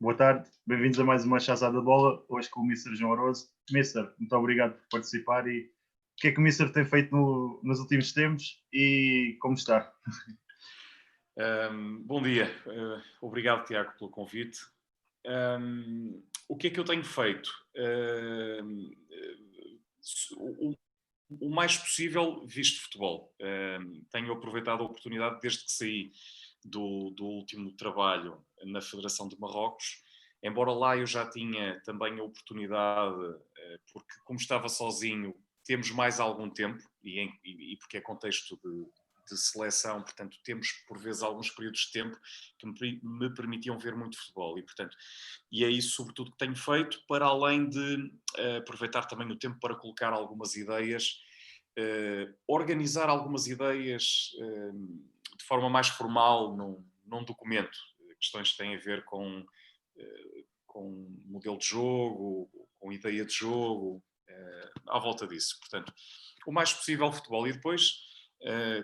Boa tarde, bem-vindos a mais uma Chazada de Bola, hoje com o Mister João Aroso. Mister, muito obrigado por participar e o que é que o Mister tem feito nos últimos tempos e como está? Bom dia, obrigado Tiago pelo convite. O que é que eu tenho feito? O, o mais possível visto futebol. Tenho aproveitado a oportunidade desde que saí do último trabalho na Federação de Marrocos, embora lá eu já tinha também a oportunidade, porque como estava sozinho, temos mais algum tempo, e porque é contexto de seleção, portanto, temos por vezes alguns períodos de tempo que me permitiam ver muito futebol e é isso sobretudo que tenho feito, para além de aproveitar também o tempo para colocar algumas ideias, organizar algumas ideias de forma mais formal num documento, questões que têm a ver com modelo de jogo, com ideia de jogo, à volta disso. Portanto, o mais possível futebol. E depois,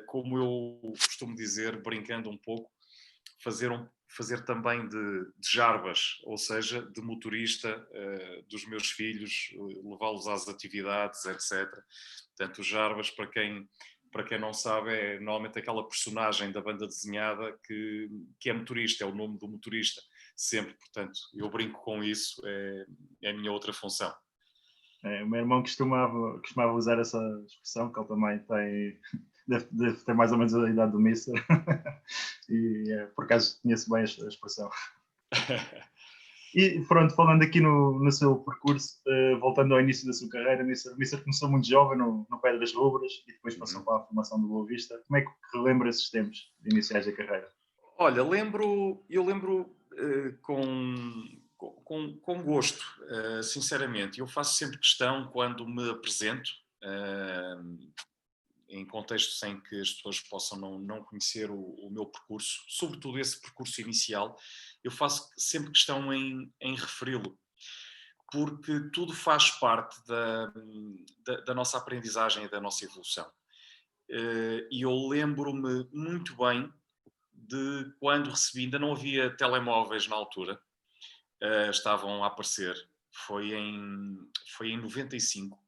como eu costumo dizer, brincando um pouco, fazer também de jarbas, ou seja, de motorista dos meus filhos, levá-los às atividades, etc. Portanto, os jarbas, para quem não sabe, é normalmente aquela personagem da banda desenhada que é motorista, é o nome do motorista, sempre. Portanto, eu brinco com isso, é a minha outra função. O meu irmão costumava usar essa expressão, que ele também tem, deve ter mais ou menos a idade do Mister, e por acaso conheço bem a expressão. E pronto, falando aqui no seu percurso, voltando ao início da sua carreira, Mister começou muito jovem no Pedras Rubras e depois passou Uhum. para a formação do Boa Vista. Como é que relembra esses tempos iniciais da carreira? Olha, eu lembro com gosto, sinceramente. Eu faço sempre questão, quando me apresento, em contextos em que as pessoas possam não conhecer o meu percurso, sobretudo esse percurso inicial, eu faço sempre questão em referi-lo, porque tudo faz parte da nossa aprendizagem e da nossa evolução. E eu lembro-me muito bem de quando recebi, ainda não havia telemóveis na altura, estavam a aparecer, foi em 95,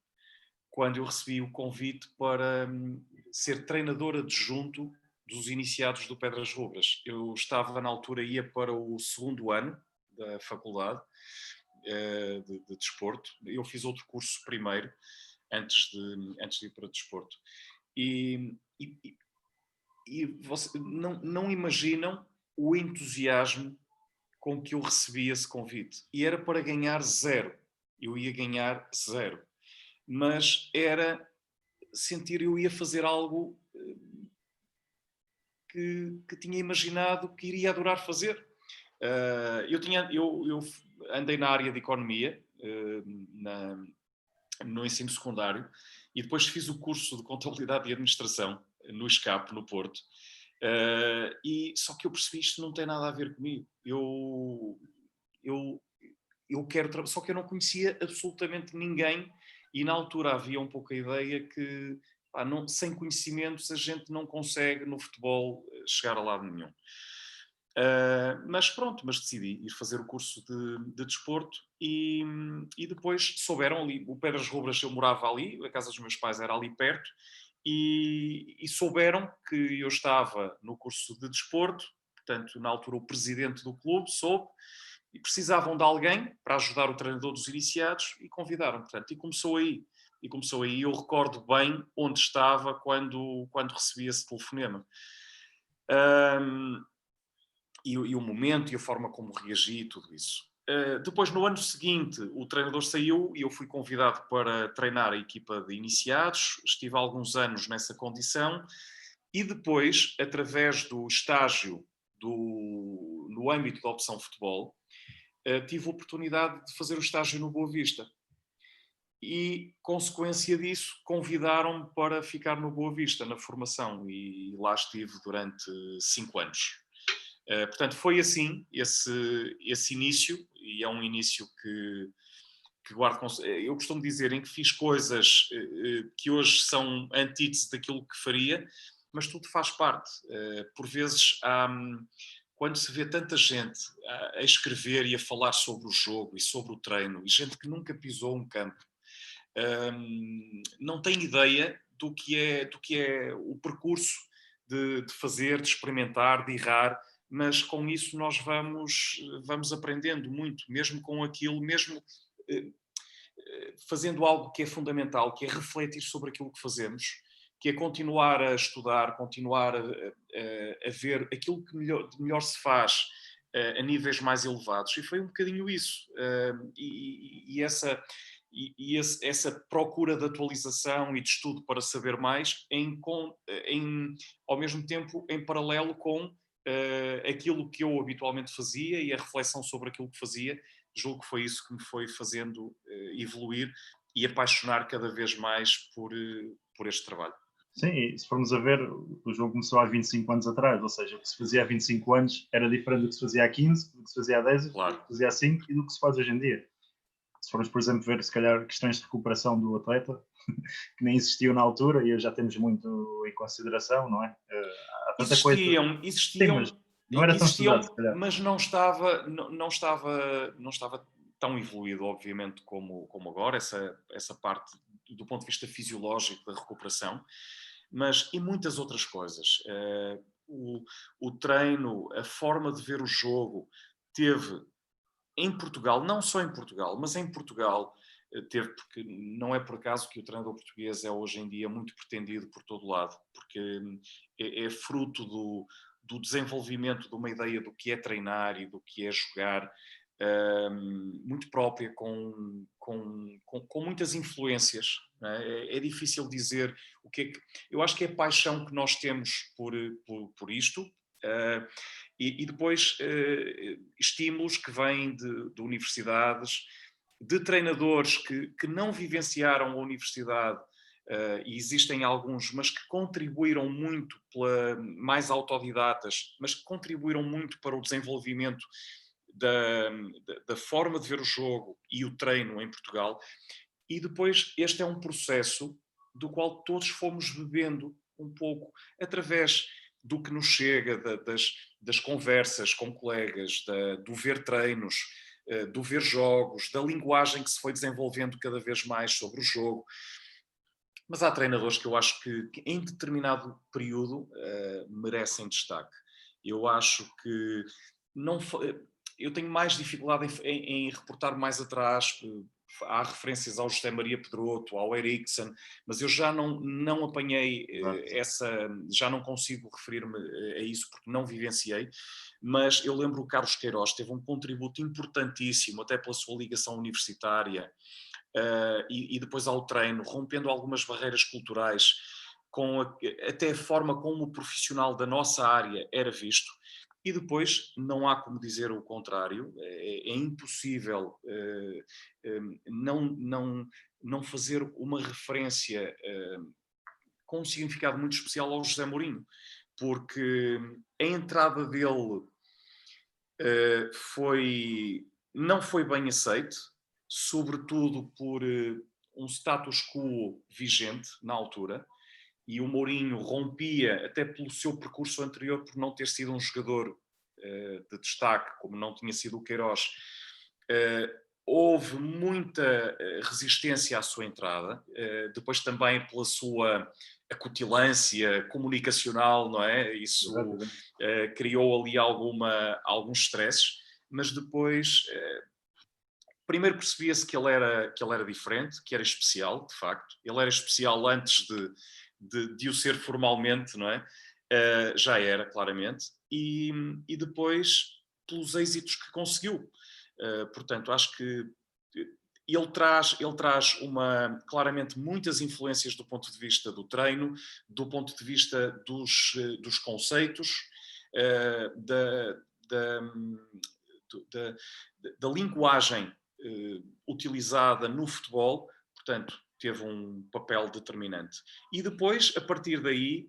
quando eu recebi o convite para ser treinador adjunto dos iniciados do Pedras Rubras. Eu estava na altura, ia para o segundo ano da faculdade de desporto. Eu fiz outro curso primeiro, antes de ir para desporto. E, e, e você não imaginam o entusiasmo com que eu recebi esse convite. E era para ganhar zero. Eu ia ganhar zero. Mas era sentir eu ia fazer algo que tinha imaginado que iria adorar fazer. Eu andei na área de economia, no ensino secundário, e depois fiz o curso de contabilidade e administração no ESCAP, no Porto. Só que eu percebi, isto não tem nada a ver comigo. Eu, eu quero, só que eu não conhecia absolutamente ninguém, e na altura havia um pouco a ideia que, pá, sem conhecimentos a gente não consegue no futebol chegar a lado nenhum. Mas pronto, mas decidi ir fazer o curso de desporto, e depois souberam ali, o Pedras Rubras, eu morava ali, a casa dos meus pais era ali perto, e souberam que eu estava no curso de desporto, portanto, na altura o presidente do clube soube, e precisavam de alguém para ajudar o treinador dos iniciados e convidaram, portanto, e começou aí. E começou aí, eu recordo bem onde estava quando recebi esse telefonema. E o momento e a forma como reagi e tudo isso. Depois, no ano seguinte, o treinador saiu e eu fui convidado para treinar a equipa de iniciados. Estive alguns anos nessa condição e depois, através do estágio no âmbito da opção futebol, tive a oportunidade de fazer o estágio no Boa Vista. E, consequência disso, convidaram-me para ficar no Boa Vista, na formação, e lá estive durante 5 anos. Portanto, foi assim esse início, e é um início que guardo. Eu costumo dizer em que fiz coisas que hoje são antítese daquilo que faria, mas tudo faz parte. Por vezes quando se vê tanta gente a escrever e a falar sobre o jogo e sobre o treino, e gente que nunca pisou um campo, não tem ideia do que é o percurso de fazer, de experimentar, de errar, mas com isso nós vamos aprendendo muito, mesmo com aquilo, mesmo eh, fazendo algo que é fundamental, que é refletir sobre aquilo que fazemos, que é continuar a estudar, continuar a ver aquilo que de melhor se faz a níveis mais elevados. E foi um bocadinho isso. Essa procura de atualização e de estudo para saber mais, ao mesmo tempo em paralelo com aquilo que eu habitualmente fazia e a reflexão sobre aquilo que fazia. Julgo que foi isso que me foi fazendo evoluir e apaixonar cada vez mais por este trabalho. Sim, e se formos a ver, o jogo começou há 25 anos atrás, ou seja, o que se fazia há 25 anos era diferente do que se fazia há 15, do que se fazia há 10, do Claro. que se fazia há 5 e do que se faz hoje em dia. Se formos, por exemplo, ver, se calhar, questões de recuperação do atleta, que nem existiam na altura e hoje já temos muito em consideração, não é? Há tanta coisa. Sim, mas não era tão estudado, se calhar. Mas não estava tão evoluído, obviamente, como agora, essa parte do ponto de vista fisiológico da recuperação, mas e muitas outras coisas. O treino, a forma de ver o jogo, teve em Portugal, não só em Portugal, mas em Portugal, teve, porque não é por acaso que o treinador português é hoje em dia muito pretendido por todo lado, porque é fruto do desenvolvimento de uma ideia do que é treinar e do que é jogar, muito própria, com muitas influências. Não é? É difícil dizer o que é que... Eu acho que é a paixão que nós temos por isto, e depois estímulos que vêm de universidades, de treinadores que não vivenciaram a universidade, e existem alguns, mas que contribuíram muito, mais autodidatas, mas que contribuíram muito para o desenvolvimento da forma de ver o jogo e o treino em Portugal. E depois este é um processo do qual todos fomos bebendo um pouco, através do que nos chega, das conversas com colegas, do ver treinos, do ver jogos, da linguagem que se foi desenvolvendo cada vez mais sobre o jogo. Mas há treinadores que eu acho que em determinado período merecem destaque. Eu acho que não, eu tenho mais dificuldade em reportar mais atrás. Há referências ao José Maria Pedroto, ao Eriksen, mas eu já não apanhei já não consigo referir-me a isso porque não vivenciei, mas eu lembro o Carlos Queiroz teve um contributo importantíssimo, até pela sua ligação universitária, e depois ao treino, rompendo algumas barreiras culturais, até a forma como o profissional da nossa área era visto. E depois não há como dizer o contrário, é impossível não fazer uma referência com um significado muito especial ao José Mourinho, porque a entrada dele não foi bem aceite, sobretudo por um status quo vigente na altura, e o Mourinho rompia, até pelo seu percurso anterior, por não ter sido um jogador de destaque, como não tinha sido o Queiroz. Houve muita resistência à sua entrada, depois também pela sua acutilância comunicacional, não é? Isso criou ali alguns stresses, mas depois primeiro percebia-se que ele era diferente, que era especial, de facto. Ele era especial antes de o ser formalmente, não é? Já era, claramente. E depois, pelos êxitos que conseguiu. Portanto, acho que ele traz claramente muitas influências do ponto de vista do treino, do ponto de vista dos conceitos, da linguagem utilizada no futebol. Portanto, teve um papel determinante. E depois, a partir daí,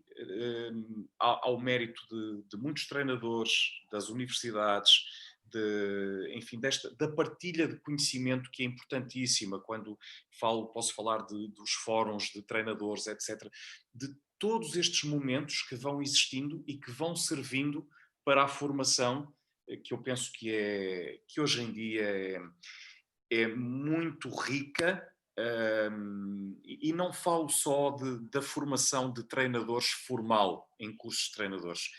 ao mérito de muitos treinadores, das universidades, enfim, da partilha de conhecimento, que é importantíssima quando posso falar dos fóruns de treinadores, etc., de todos estes momentos que vão existindo e que vão servindo para a formação, que eu penso que hoje em dia é muito rica, e não falo só da formação de treinadores formal, em cursos de treinadores.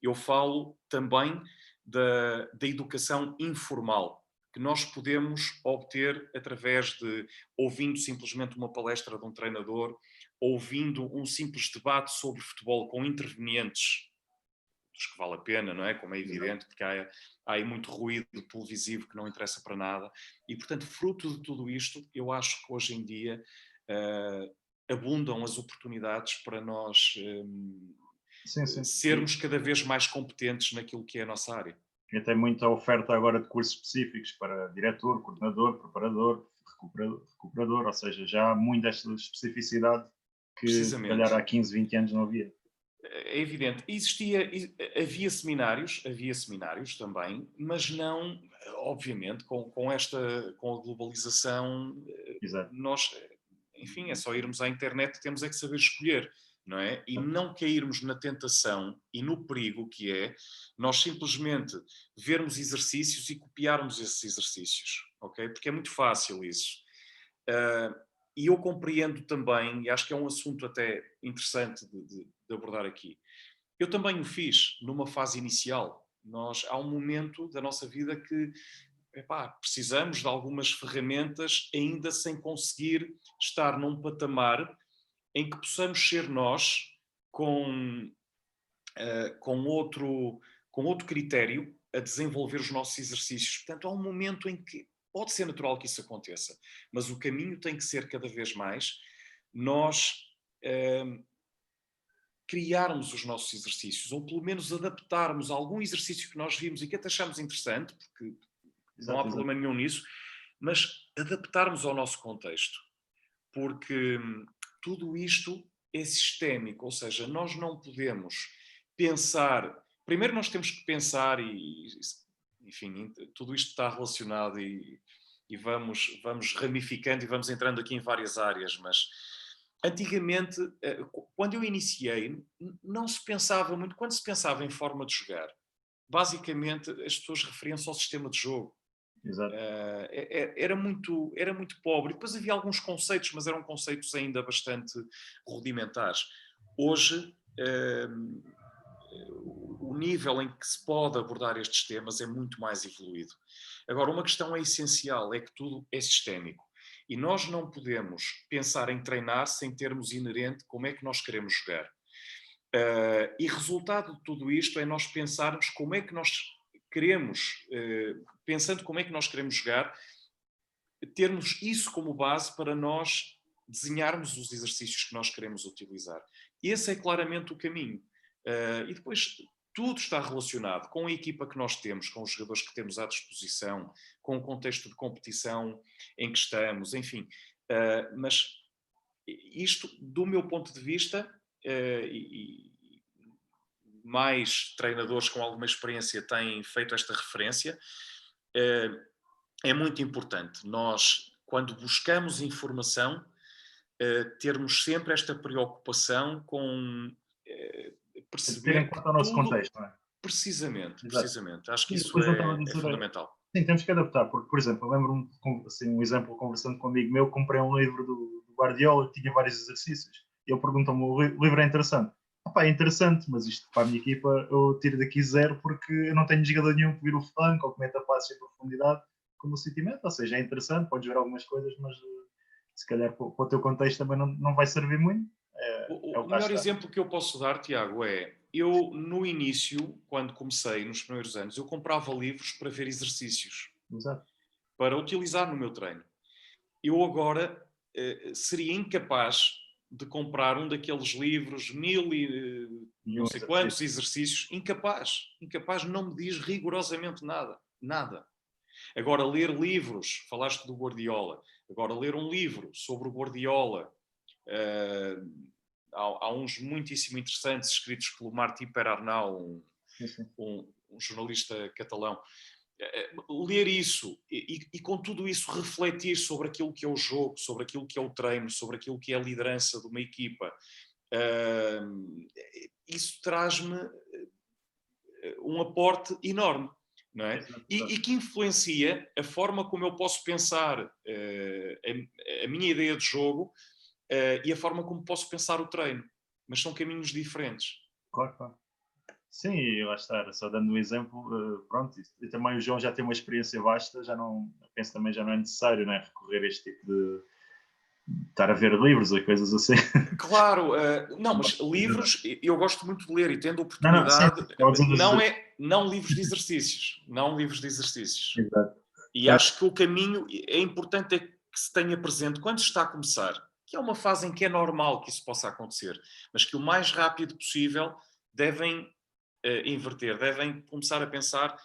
Eu falo também da educação informal, que nós podemos obter através de ouvindo simplesmente uma palestra de um treinador, ouvindo um simples debate sobre futebol com intervenientes, dos que vale a pena, não é? Como é evidente, porque há aí muito ruído televisivo que não interessa para nada. E, portanto, fruto de tudo isto, eu acho que hoje em dia abundam as oportunidades para nós sermos cada vez mais competentes naquilo que é a nossa área. E tem muita oferta agora de cursos específicos para diretor, coordenador, preparador, recuperador, ou seja, já há muita esta especificidade que se calhar há 15, 20 anos não havia. É evidente. Havia seminários também, mas não, obviamente, com a globalização, Exato. nós, enfim, é só irmos à internet, temos é que saber escolher, não é? E não cairmos na tentação e no perigo que é nós simplesmente vermos exercícios e copiarmos esses exercícios, ok? Porque é muito fácil isso. E eu compreendo também, e acho que é um assunto até interessante de abordar aqui, eu também o fiz numa fase inicial. Há um momento da nossa vida que precisamos de algumas ferramentas ainda sem conseguir estar num patamar em que possamos ser nós com outro critério a desenvolver os nossos exercícios. Portanto, há um momento em que pode ser natural que isso aconteça, mas o caminho tem que ser cada vez mais nós criarmos os nossos exercícios, ou pelo menos adaptarmos algum exercício que nós vimos e que até achamos interessante, porque não há problema nenhum nisso, mas adaptarmos ao nosso contexto. Porque tudo isto é sistémico, ou seja, nós não podemos pensar... Primeiro nós temos que pensar enfim, tudo isto está relacionado e vamos ramificando e vamos entrando aqui em várias áreas, mas antigamente, quando eu iniciei, não se pensava muito, quando se pensava em forma de jogar, basicamente as pessoas referiam-se ao sistema de jogo. Exato. Era muito pobre. Depois havia alguns conceitos, mas eram conceitos ainda bastante rudimentares. Hoje, o nível em que se pode abordar estes temas é muito mais evoluído. Agora, uma questão é essencial, é que tudo é sistémico. E nós não podemos pensar em treinar sem termos inerente como é que nós queremos jogar. E resultado de tudo isto é nós pensarmos como é que nós queremos, pensando como é que nós queremos jogar, termos isso como base para nós desenharmos os exercícios que nós queremos utilizar. Esse é claramente o caminho. E depois tudo está relacionado com a equipa que nós temos, com os jogadores que temos à disposição, com o contexto de competição em que estamos, enfim. Mas isto, do meu ponto de vista, e mais treinadores com alguma experiência têm feito esta referência, é muito importante. Nós, quando buscamos informação, termos sempre esta preocupação com perceber ter em conta o nosso contexto, não é? Precisamente. Acho que E isso depois eu estava a é dizer, fundamental. Sim, temos que adaptar, porque, por exemplo, eu lembro-me, assim, um exemplo, conversando com um amigo meu, comprei um livro do Guardiola que tinha vários exercícios. E ele perguntou-me, o livro é interessante? É interessante, mas isto para a minha equipa eu tiro daqui 0 porque eu não tenho jogador nenhum que vira o flanco ou que meta passos em profundidade como o sentimento. Ou seja, é interessante, podes ver algumas coisas, mas se calhar para o teu contexto também não vai servir muito. O melhor exemplo que eu posso dar, Tiago, é eu no início, quando comecei, nos primeiros anos, eu comprava livros para ver exercícios. Exato. Para utilizar no meu treino. Eu agora seria incapaz de comprar um daqueles livros, 1000 e não sei quantos exercícios, incapaz, não me diz rigorosamente nada. Agora, ler livros, falaste do Guardiola, agora ler um livro sobre o Guardiola, há uns muitíssimo interessantes escritos pelo Martí Perarnau, um jornalista catalão. Ler isso e com tudo isso refletir sobre aquilo que é o jogo, sobre aquilo que é o treino, sobre aquilo que é a liderança de uma equipa, isso traz-me um aporte enorme, não é? E que influencia a forma como eu posso pensar a minha ideia de jogo e a forma como posso pensar o treino. Mas são caminhos diferentes. Claro, claro. Sim, e lá está, só dando um exemplo, pronto, e também o João já tem uma experiência vasta, já não, penso também já não é necessário, né, recorrer a este tipo de estar a ver livros ou coisas assim. Claro, não, mas livros, eu gosto muito de ler e tendo Não, sim, oportunidade, não não livros de exercícios, não livros de exercícios. exato. E acho que o caminho é importante que se tenha presente quando se está a começar, que é uma fase em que é normal que isso possa acontecer, mas que o mais rápido possível devem inverter, devem começar a pensar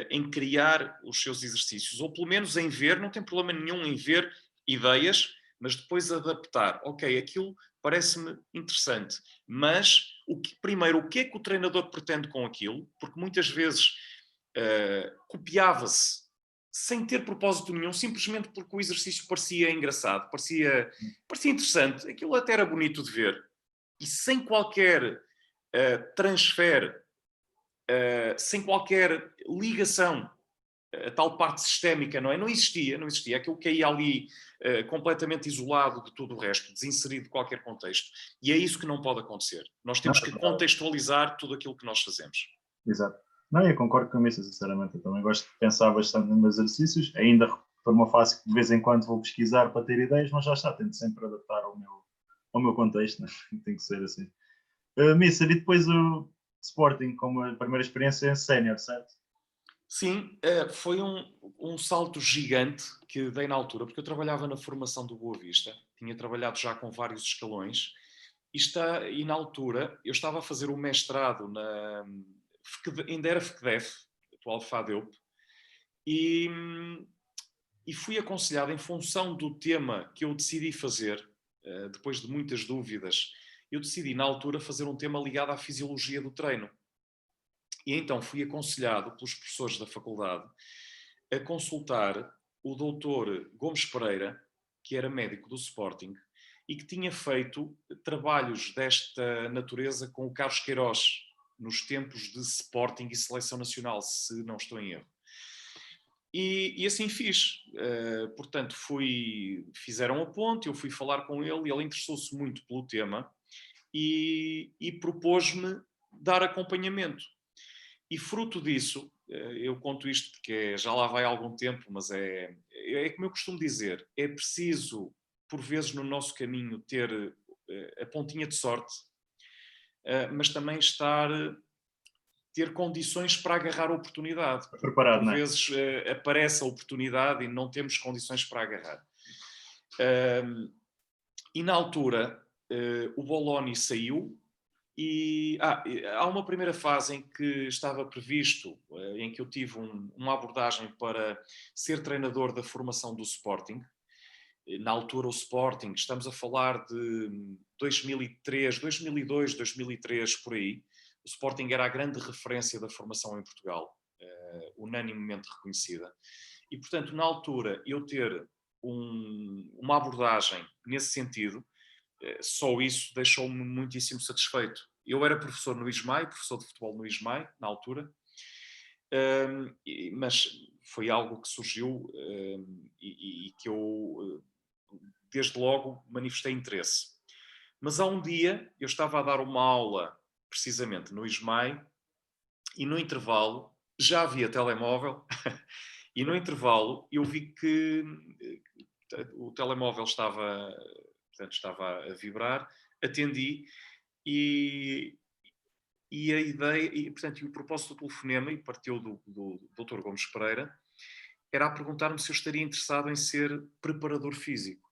em criar os seus exercícios, ou pelo menos em ver, não tem problema nenhum em ver ideias, mas depois adaptar. Ok, aquilo parece-me interessante, mas primeiro, o que é que o treinador pretende com aquilo? Porque muitas vezes copiava-se sem ter propósito nenhum, simplesmente porque o exercício parecia engraçado, parecia interessante, aquilo até era bonito de ver. E sem qualquer transfer, sem qualquer ligação, a tal parte sistémica, não é? Não existia. Aquilo caía ali completamente isolado de tudo o resto, desinserido de qualquer contexto. E é isso que não pode acontecer. Nós temos que contextualizar tudo aquilo que nós fazemos. Exato. Não, eu concordo com isso, sinceramente. Eu também gosto de pensar bastante nos meus exercícios. Ainda estou numa fase que de vez em quando vou pesquisar para ter ideias, mas já está, tento sempre adaptar ao meu contexto, né? Tem que ser assim. Missa, e depois o Sporting como a primeira experiência em sénior, certo? Sim, foi um salto gigante que dei na altura, porque eu trabalhava na formação do Boa Vista, tinha trabalhado já com vários escalões, e na altura eu estava a fazer o mestrado ainda era FQDEF, atual FADEUP, e fui aconselhado, em função do tema que eu decidi fazer, depois de muitas dúvidas, eu decidi na altura fazer um tema ligado à fisiologia do treino. E então fui aconselhado pelos professores da faculdade a consultar o doutor Gomes Pereira, que era médico do Sporting, e que tinha feito trabalhos desta natureza com o Carlos Queiroz, nos tempos de Sporting e Seleção Nacional, se não estou em erro. E assim fiz. Portanto, fizeram a ponte, eu fui falar com ele, e ele interessou-se muito pelo tema e propôs-me dar acompanhamento. E fruto disso, eu conto isto porque já lá vai algum tempo, mas é como eu costumo dizer, é preciso, por vezes no nosso caminho, ter a pontinha de sorte, mas também ter condições para agarrar a oportunidade. Preparado, por vezes aparece a oportunidade e não temos condições para agarrar. E na altura, o Bologna saiu, e há uma primeira fase em que estava previsto, em que eu tive uma abordagem para ser treinador da formação do Sporting. Na altura o Sporting, estamos a falar de 2003, 2002, 2003, por aí. O Sporting era a grande referência da formação em Portugal, unanimemente reconhecida. E, portanto, na altura, eu ter uma abordagem nesse sentido, só isso deixou-me muitíssimo satisfeito. Eu era professor no ISMAI, professor de futebol no ISMAI, na altura, mas foi algo que surgiu e que eu, desde logo, manifestei interesse. Mas há um dia, eu estava a dar uma aula, precisamente no ISMAI, e no intervalo, já havia telemóvel, e no intervalo eu vi que o telemóvel estava a vibrar, atendi e a ideia, portanto, o propósito do telefonema, e partiu do Dr. Gomes Pereira, era a perguntar-me se eu estaria interessado em ser preparador físico.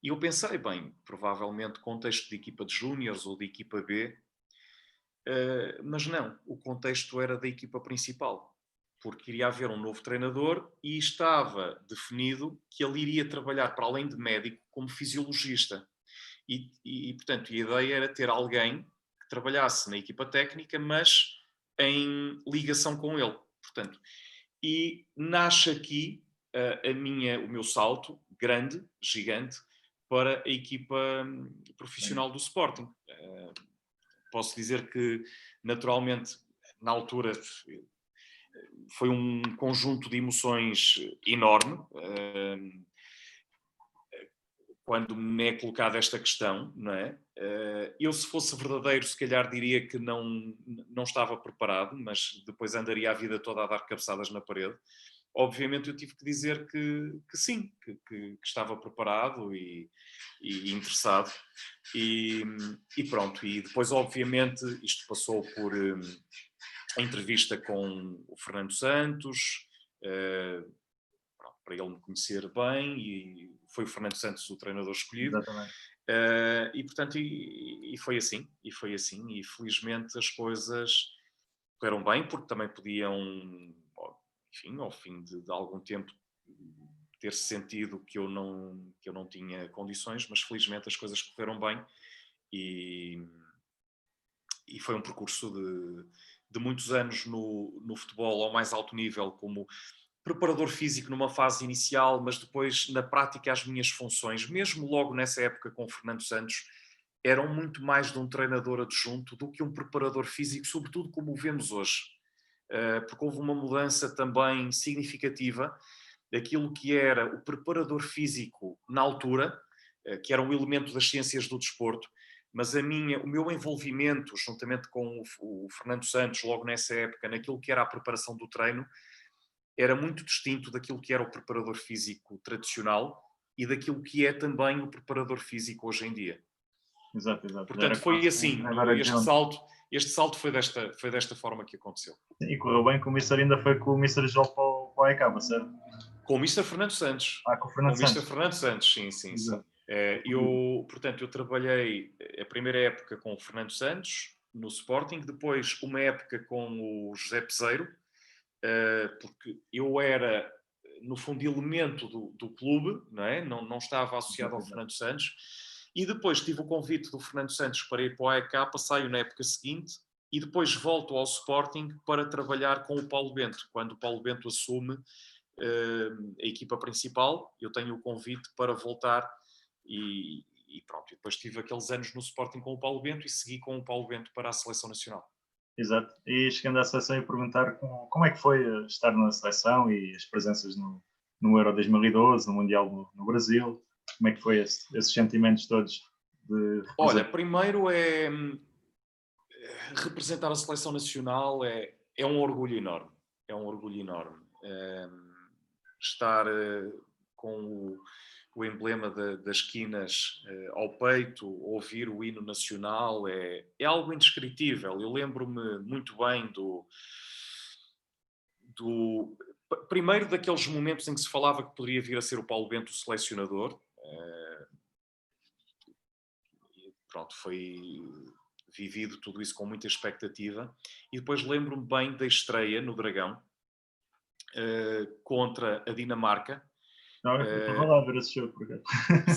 E eu pensei, bem, provavelmente contexto de equipa de júniores ou de equipa B, mas não, o contexto era da equipa principal, porque iria haver um novo treinador e estava definido que ele iria trabalhar, para além de médico, como fisiologista. Portanto, a ideia era ter alguém que trabalhasse na equipa técnica, mas em ligação com ele. Portanto, e nasce aqui o meu salto grande, gigante, para a equipa profissional do Sporting. Posso dizer que, naturalmente, na altura foi um conjunto de emoções enorme. Quando me é colocada esta questão, não é? Eu, se fosse verdadeiro, se calhar diria que não estava preparado, mas depois andaria a vida toda a dar cabeçadas na parede. Obviamente eu tive que dizer que sim, que estava preparado e interessado. E pronto, e depois obviamente isto passou por a entrevista com o Fernando Santos, para ele me conhecer bem, e foi o Fernando Santos o treinador escolhido. Exatamente. E portanto, foi assim, e felizmente as coisas correram bem, porque também podiam, enfim, ao fim de algum tempo, ter-se sentido que eu não tinha condições, mas felizmente as coisas correram bem, e foi um percurso de muitos anos no futebol ao mais alto nível, como preparador físico numa fase inicial, mas depois, na prática, as minhas funções, mesmo logo nessa época com o Fernando Santos, eram muito mais de um treinador adjunto do que um preparador físico, sobretudo como o vemos hoje. Porque houve uma mudança também significativa daquilo que era o preparador físico na altura, que era um elemento das ciências do desporto, mas o meu envolvimento, juntamente com o Fernando Santos, logo nessa época, naquilo que era a preparação do treino, era muito distinto daquilo que era o preparador físico tradicional e daquilo que é também o preparador físico hoje em dia. Exato. Portanto, foi assim, este salto foi desta forma que aconteceu. E correu bem, que o Mister ainda foi com o Mister João para o ECABA, certo? Com o Mister Fernando Santos. Com o Fernando Santos. Mister Fernando Santos, sim. Portanto, eu trabalhei a primeira época com o Fernando Santos, no Sporting, depois uma época com o José Peseiro, porque eu era, no fundo, elemento do clube, não é? Não estava associado ao Fernando Santos, e depois tive o convite do Fernando Santos para ir para o AEK, saio na época seguinte, e depois volto ao Sporting para trabalhar com o Paulo Bento. Quando o Paulo Bento assume a equipa principal, eu tenho o convite para voltar, e pronto. E depois tive aqueles anos no Sporting com o Paulo Bento e segui com o Paulo Bento para a Seleção Nacional. Exato. E chegando à seleção, e perguntar como é que foi estar na seleção e as presenças no Euro 2012, no Mundial no Brasil. Como é que foi esses sentimentos todos? Olha, primeiro representar a Seleção Nacional é um orgulho enorme. É um orgulho enorme. Estar com o emblema das quinas ao peito, ouvir o hino nacional, é algo indescritível. Eu lembro-me muito bem primeiro daqueles momentos em que se falava que poderia vir a ser o Paulo Bento o selecionador. Pronto, foi vivido tudo isso com muita expectativa. E depois lembro-me bem da estreia no Dragão contra a Dinamarca. Não, eu estava lá a ver esse jogo, por acaso.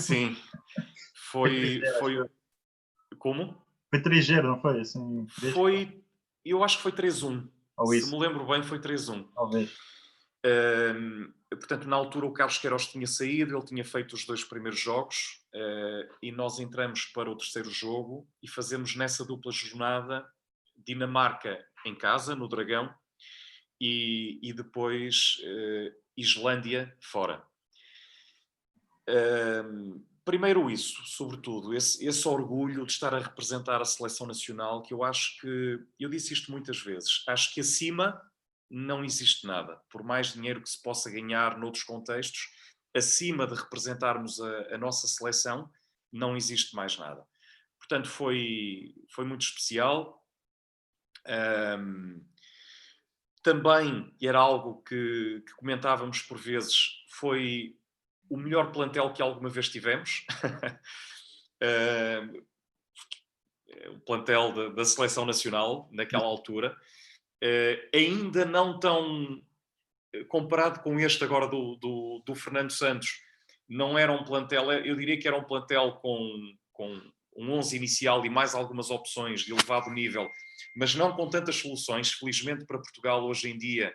Sim, foi como? Foi 3-0, não foi? Assim, eu acho que foi 3-1. Se me lembro bem, foi 3-1. Talvez. Portanto, na altura o Carlos Queiroz tinha saído, ele tinha feito os 2 primeiros jogos, e nós entramos para o terceiro jogo e fazemos nessa dupla jornada Dinamarca em casa, no Dragão, e depois Islândia fora. Primeiro isso, sobretudo, esse orgulho de estar a representar a seleção nacional, que eu acho que, eu disse isto muitas vezes, acho que acima não existe nada. Por mais dinheiro que se possa ganhar noutros contextos, acima de representarmos a nossa seleção, não existe mais nada. Portanto, foi muito especial. Também era algo que comentávamos por vezes, foi o melhor plantel que alguma vez tivemos. O plantel da Seleção Nacional, naquela altura. Ainda não tão comparado com este agora do Fernando Santos, não era um plantel, eu diria que era um plantel com um 11 inicial e mais algumas opções de elevado nível, mas não com tantas soluções. Felizmente para Portugal hoje em dia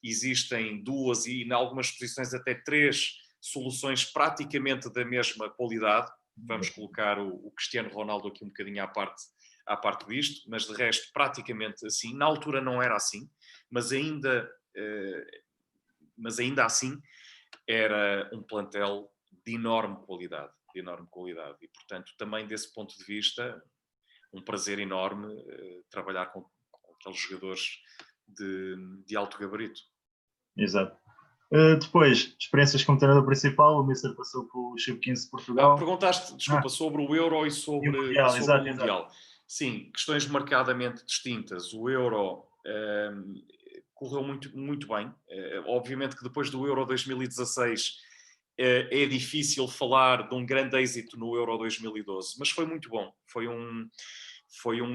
existem 2 e em algumas posições até 3 soluções praticamente da mesma qualidade. Vamos colocar o Cristiano Ronaldo aqui um bocadinho à parte à parte disto, mas de resto praticamente assim. Na altura não era assim, mas ainda assim era um plantel de enorme qualidade, e portanto também desse ponto de vista um prazer enorme trabalhar com aqueles jogadores de alto gabarito. Exato. Depois, experiências como treinador principal, o Mister passou pelo Sub-15 de Portugal. Perguntaste, desculpa, sobre o Euro e sobre o Mundial. Exato. Sim, questões marcadamente distintas. O Euro correu muito, muito bem. Obviamente que depois do Euro 2016 é difícil falar de um grande êxito no Euro 2012, mas foi muito bom. Foi um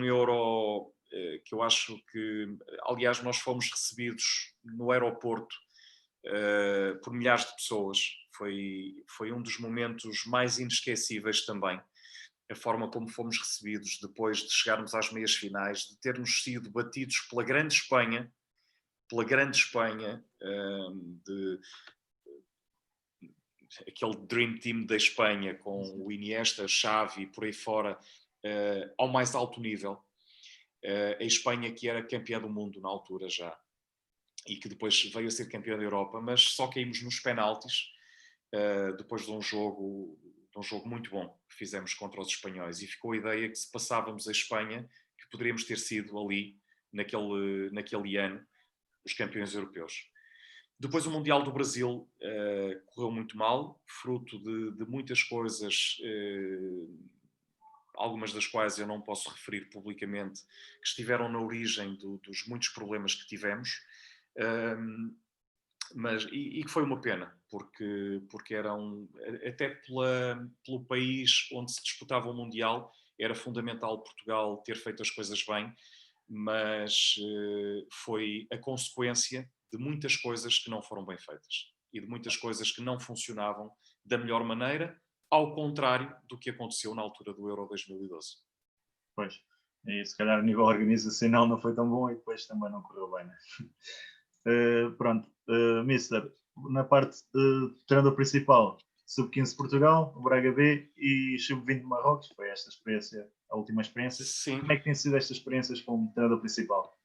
Euro que eu acho que, aliás, nós fomos recebidos no aeroporto por milhares de pessoas. Foi um dos momentos mais inesquecíveis também. A forma como fomos recebidos depois de chegarmos às meias finais, de termos sido batidos pela grande Espanha, aquele Dream Team da Espanha, com o Iniesta, Xavi, por aí fora, ao mais alto nível. A Espanha que era campeã do mundo na altura já, e que depois veio a ser campeã da Europa, mas só caímos nos penaltis, depois de um jogo muito bom que fizemos contra os espanhóis, e ficou a ideia que se passávamos a Espanha, que poderíamos ter sido ali, naquele ano, os campeões europeus. Depois o Mundial do Brasil correu muito mal, fruto de muitas coisas, algumas das quais eu não posso referir publicamente, que estiveram na origem dos muitos problemas que tivemos, mas que foi uma pena, porque era até pelo país onde se disputava o Mundial, era fundamental Portugal ter feito as coisas bem, mas foi a consequência de muitas coisas que não foram bem feitas e de muitas coisas que não funcionavam da melhor maneira, ao contrário do que aconteceu na altura do Euro 2012. Pois, e se calhar a nível organizacional não foi tão bom e depois também não correu bem, né? Pronto, Mister, na parte de treinador principal, Sub-15 Portugal, o Braga B e Sub-20 Marrocos, foi esta experiência, a última experiência. Sim. Como é que tem sido estas experiências como treinador principal?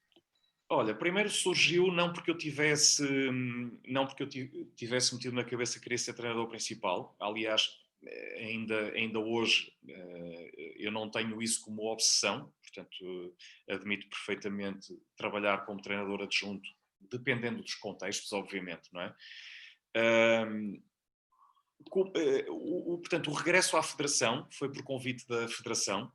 Olha, primeiro surgiu não porque eu tivesse metido na cabeça que queria ser treinador principal. Aliás, ainda hoje eu não tenho isso como obsessão, portanto admito perfeitamente trabalhar como treinador adjunto, dependendo dos contextos, obviamente, não é? Portanto, o regresso à Federação foi por convite da Federação.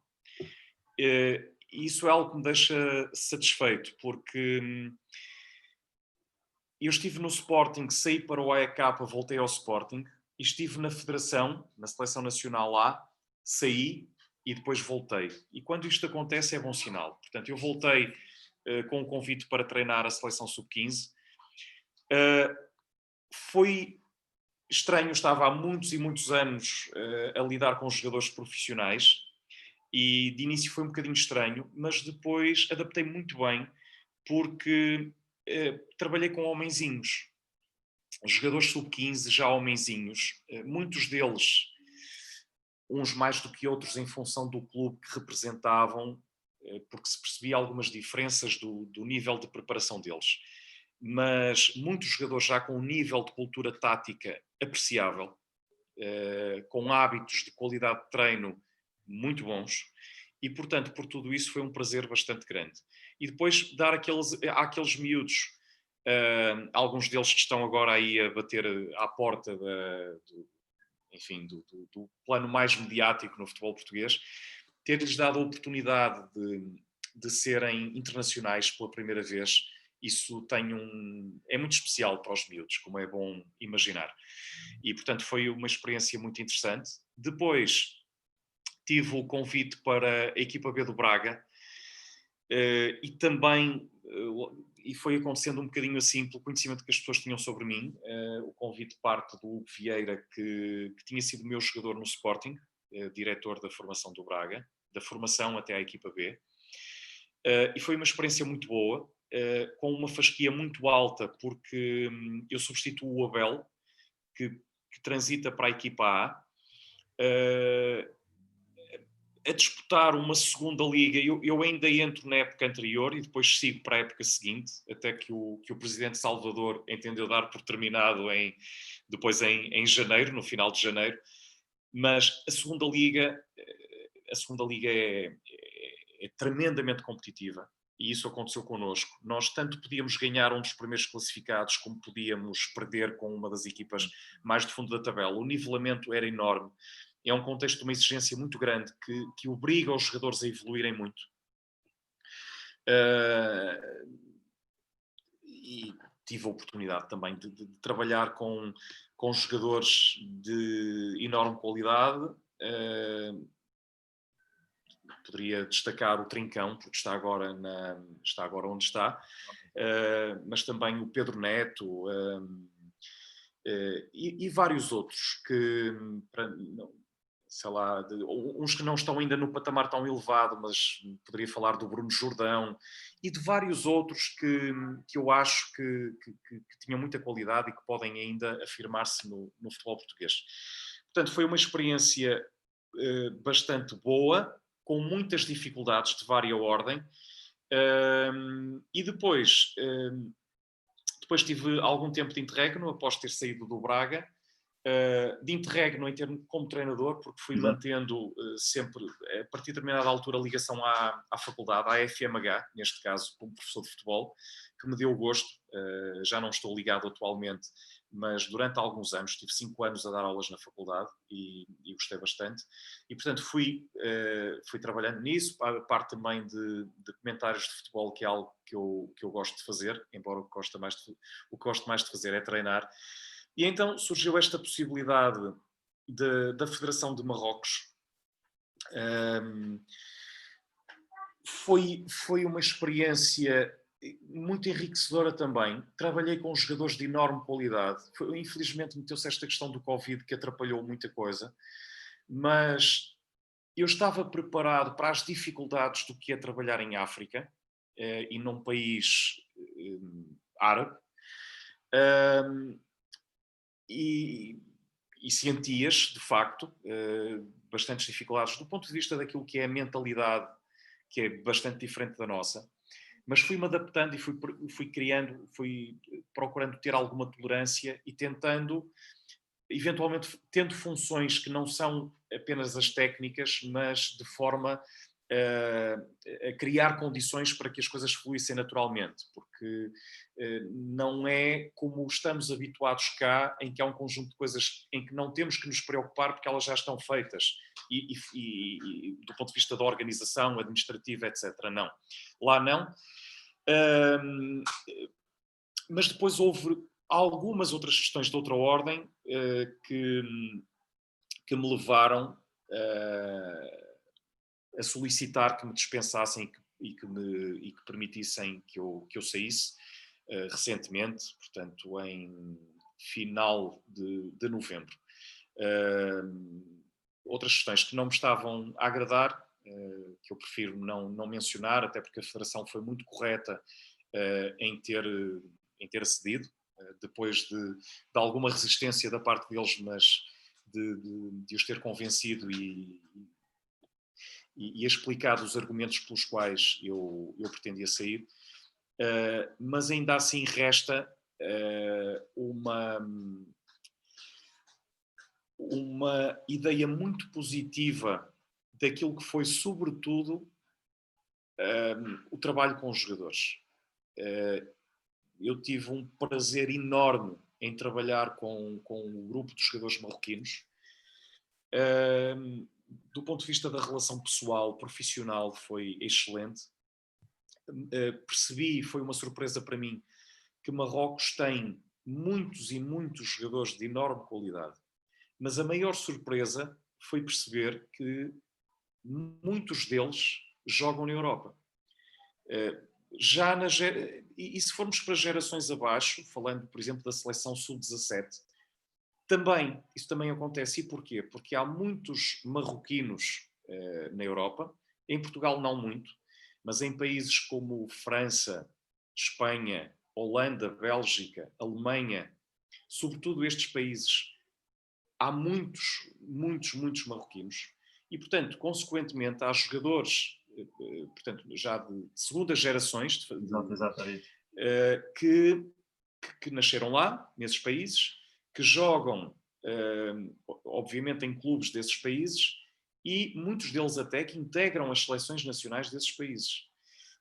Isso é algo que me deixa satisfeito, porque eu estive no Sporting, saí para o AEK, voltei ao Sporting, e estive na Federação, na Seleção Nacional lá, saí e depois voltei. E quando isto acontece é bom sinal. Portanto, eu voltei com um convite para treinar a Seleção Sub-15. Foi estranho, estava há muitos e muitos anos a lidar com jogadores profissionais, e de início foi um bocadinho estranho, mas depois adaptei muito bem, porque trabalhei com homenzinhos, jogadores sub-15, já homenzinhos, muitos deles, uns mais do que outros em função do clube que representavam, porque se percebia algumas diferenças do nível de preparação deles. Mas muitos jogadores já com um nível de cultura tática apreciável, com hábitos de qualidade de treino muito bons, e portanto por tudo isso foi um prazer bastante grande. E depois dar àqueles miúdos, alguns deles que estão agora aí a bater à porta do plano mais mediático no futebol português, ter-lhes dado a oportunidade de serem internacionais pela primeira vez. Isso é muito especial para os miúdos, como é bom imaginar. E, portanto, foi uma experiência muito interessante. Depois tive o convite para a equipa B do Braga, e também, e foi acontecendo um bocadinho assim, pelo conhecimento que as pessoas tinham sobre mim, o convite parte do Hugo Vieira, que tinha sido meu jogador no Sporting, diretor da formação do Braga, da formação até à equipa B. E foi uma experiência muito boa, com uma fasquia muito alta, porque eu substituo o Abel, que transita para a equipa A. a disputar uma segunda liga. Eu ainda entro na época anterior e depois sigo para a época seguinte, até que o presidente Salvador entendeu dar por terminado depois em janeiro, no final de janeiro. Mas a segunda liga é tremendamente competitiva e isso aconteceu connosco. Nós tanto podíamos ganhar um dos primeiros classificados como podíamos perder com uma das equipas mais de fundo da tabela. O nivelamento era enorme. É um contexto de uma exigência muito grande que obriga os jogadores a evoluírem muito. E tive a oportunidade também de trabalhar com jogadores de enorme qualidade. Poderia destacar o Trincão, porque está agora onde está, mas também o Pedro Neto e vários outros que, sei lá, uns que não estão ainda no patamar tão elevado, mas poderia falar do Bruno Jordão e de vários outros que eu acho que tinham muita qualidade e que podem ainda afirmar-se no futebol português. Portanto, foi uma experiência bastante boa, com muitas dificuldades de vária ordem, e depois tive algum tempo de interregno após ter saído do Braga, de interregno em termos como treinador, porque fui mantendo sempre, a partir de determinada altura, a ligação à faculdade, à FMH, neste caso como professor de futebol, que me deu gosto. Já não estou ligado atualmente, mas durante alguns anos, tive 5 anos a dar aulas na faculdade e gostei bastante. E, portanto, fui trabalhando nisso, a parte também de comentários de futebol, que é algo que eu gosto de fazer, embora o que gosto mais de fazer é treinar. E então surgiu esta possibilidade da Federação de Marrocos. Foi uma experiência muito enriquecedora também. Trabalhei com jogadores de enorme qualidade. Infelizmente meteu-se esta questão do Covid que atrapalhou muita coisa, mas eu estava preparado para as dificuldades do que é trabalhar em África e num país árabe. E sentias, de facto, bastantes dificuldades do ponto de vista daquilo que é a mentalidade, que é bastante diferente da nossa. Mas fui-me adaptando e fui criando, fui procurando ter alguma tolerância e tentando, eventualmente, tendo funções que não são apenas as técnicas, mas de forma a criar condições para que as coisas fluíssem naturalmente, porque não é como estamos habituados cá, em que há um conjunto de coisas em que não temos que nos preocupar porque elas já estão feitas e do ponto de vista da organização administrativa, etc. Não. Lá não. Mas depois houve algumas outras questões de outra ordem que me levaram a solicitar que me dispensassem e que permitissem que eu saísse recentemente, portanto em final de novembro. Outras questões que não me estavam a agradar, que eu prefiro não mencionar, até porque a Federação foi muito correta em ter acedido, depois de alguma resistência da parte deles, mas de os ter convencido e explicado os argumentos pelos quais eu pretendia sair, mas ainda assim resta uma ideia muito positiva daquilo que foi, sobretudo, o trabalho com os jogadores. Eu tive um prazer enorme em trabalhar com o grupo de jogadores marroquinos. Do ponto de vista da relação pessoal, profissional, foi excelente. Percebi, foi uma surpresa para mim, que Marrocos tem muitos e muitos jogadores de enorme qualidade. Mas a maior surpresa foi perceber que muitos deles jogam na Europa. E se formos para gerações abaixo, falando, por exemplo, da seleção sub-17, isso também acontece. E porquê? Porque há muitos marroquinos na Europa, em Portugal não muito, mas em países como França, Espanha, Holanda, Bélgica, Alemanha, sobretudo estes países, há muitos marroquinos. E, portanto, consequentemente, há jogadores, portanto, já de segundas gerações, Exato. que nasceram lá, nesses países, que jogam, obviamente, em clubes desses países e muitos deles até que integram as seleções nacionais desses países.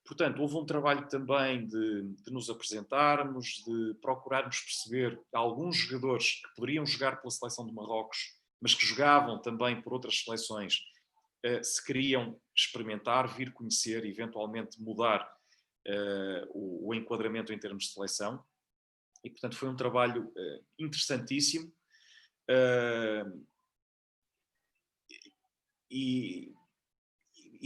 Portanto, houve um trabalho também de nos apresentarmos, de procurarmos perceber alguns jogadores que poderiam jogar pela seleção de Marrocos, mas que jogavam também por outras seleções, se queriam experimentar, vir conhecer, eventualmente mudar o enquadramento em termos de seleção. E, portanto, foi um trabalho interessantíssimo.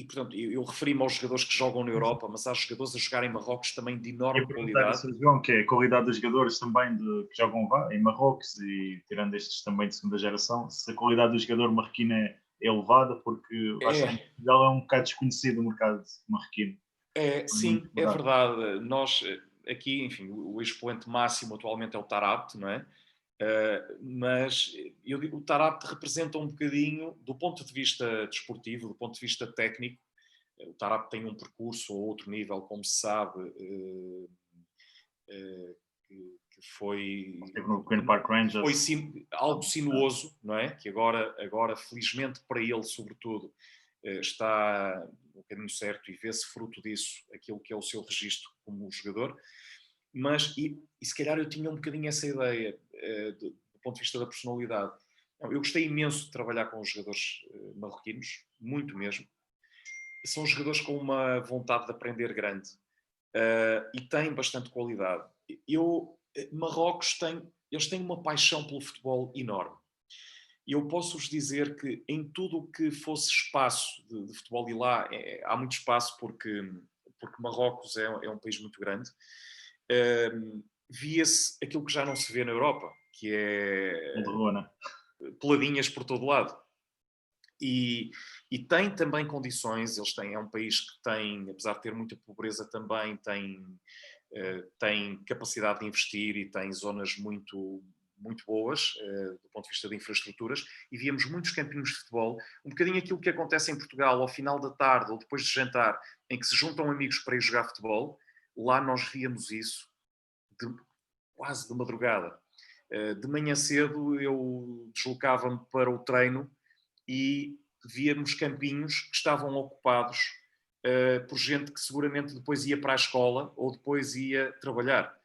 Portanto, eu referi-me aos jogadores que jogam na Europa, mas há jogadores a jogar em Marrocos também de enorme qualidade. Isso, João, que é a qualidade dos jogadores também que jogam em Marrocos, e tirando estes também de segunda geração, se a qualidade do jogador marroquino é elevada, porque acho que Portugal é um bocado desconhecido o mercado marroquino. Sim, é verdade. Nós, aqui, enfim, o expoente máximo atualmente é o Taarabt, não é? Mas eu digo, o Taarabt representa um bocadinho, do ponto de vista desportivo, do ponto de vista técnico, o Taarabt tem um percurso a outro nível, como se sabe, que foi no Queen Park Rangers. Foi algo sinuoso, não é? Que agora, felizmente para ele, sobretudo, está no caminho certo e vê-se fruto disso aquilo que é o seu registro como jogador. Mas, e se calhar eu tinha um bocadinho essa ideia do ponto de vista da personalidade. Eu gostei imenso de trabalhar com os jogadores marroquinos, muito mesmo. São jogadores com uma vontade de aprender grande e têm bastante qualidade. Marrocos eles têm uma paixão pelo futebol enorme. E eu posso-vos dizer que em tudo o que fosse espaço de futebol, e lá há muito espaço porque Marrocos é um país muito grande, via-se aquilo que já não se vê na Europa, que é peladinhas por todo lado. E tem também condições, é um país que tem, apesar de ter muita pobreza também, tem capacidade de investir e tem zonas muito, muito boas do ponto de vista de infraestruturas, e víamos muitos campinhos de futebol, um bocadinho aquilo que acontece em Portugal ao final da tarde ou depois de jantar, em que se juntam amigos para ir jogar futebol. Lá nós víamos isso quase de madrugada. De manhã cedo eu deslocava-me para o treino e víamos campinhos que estavam ocupados por gente que seguramente depois ia para a escola ou depois ia trabalhar.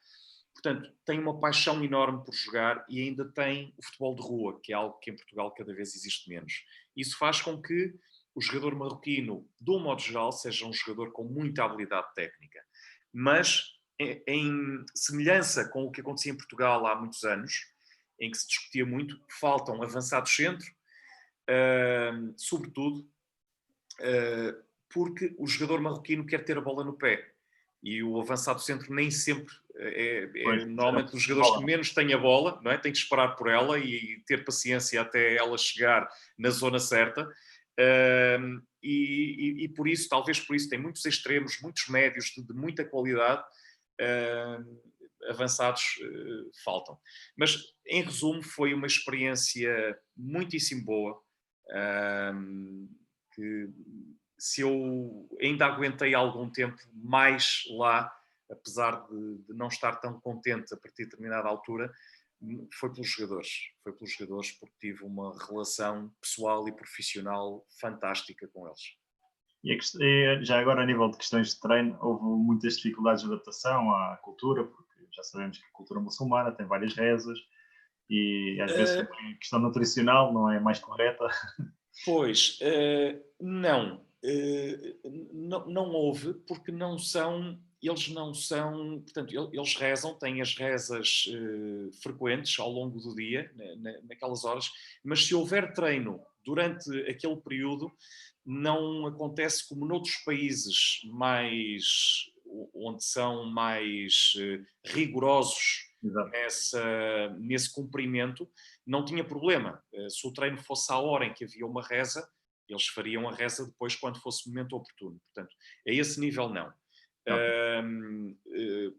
Portanto, tem uma paixão enorme por jogar e ainda tem o futebol de rua, que é algo que em Portugal cada vez existe menos. Isso faz com que o jogador marroquino, de um modo geral, seja um jogador com muita habilidade técnica. Mas, em semelhança com o que acontecia em Portugal há muitos anos, em que se discutia muito, faltam avançados centro, sobretudo porque o jogador marroquino quer ter a bola no pé. E o avançado centro nem sempre normalmente dos jogadores que menos têm a bola, não é? Tem que esperar por ela e ter paciência até ela chegar na zona certa. E por isso, talvez por isso, tem muitos extremos, muitos médios de muita qualidade. Avançados faltam. Mas, em resumo, foi uma experiência muitíssimo boa. Que se eu ainda aguentei algum tempo mais lá, apesar de não estar tão contente a partir de determinada altura, foi pelos jogadores, porque tive uma relação pessoal e profissional fantástica com eles. E já agora, a nível de questões de treino, houve muitas dificuldades de adaptação à cultura, porque já sabemos que a cultura muçulmana tem várias rezas e às vezes também a questão nutricional não é mais correta. Pois, não. Não houve, porque eles não são, portanto, eles rezam, têm as rezas frequentes ao longo do dia, naquelas horas, mas se houver treino durante aquele período, não acontece como noutros países onde são mais rigorosos nesse cumprimento, não tinha problema. Se o treino fosse à hora em que havia uma reza, eles fariam a reza depois quando fosse o momento oportuno. Portanto, a esse nível não.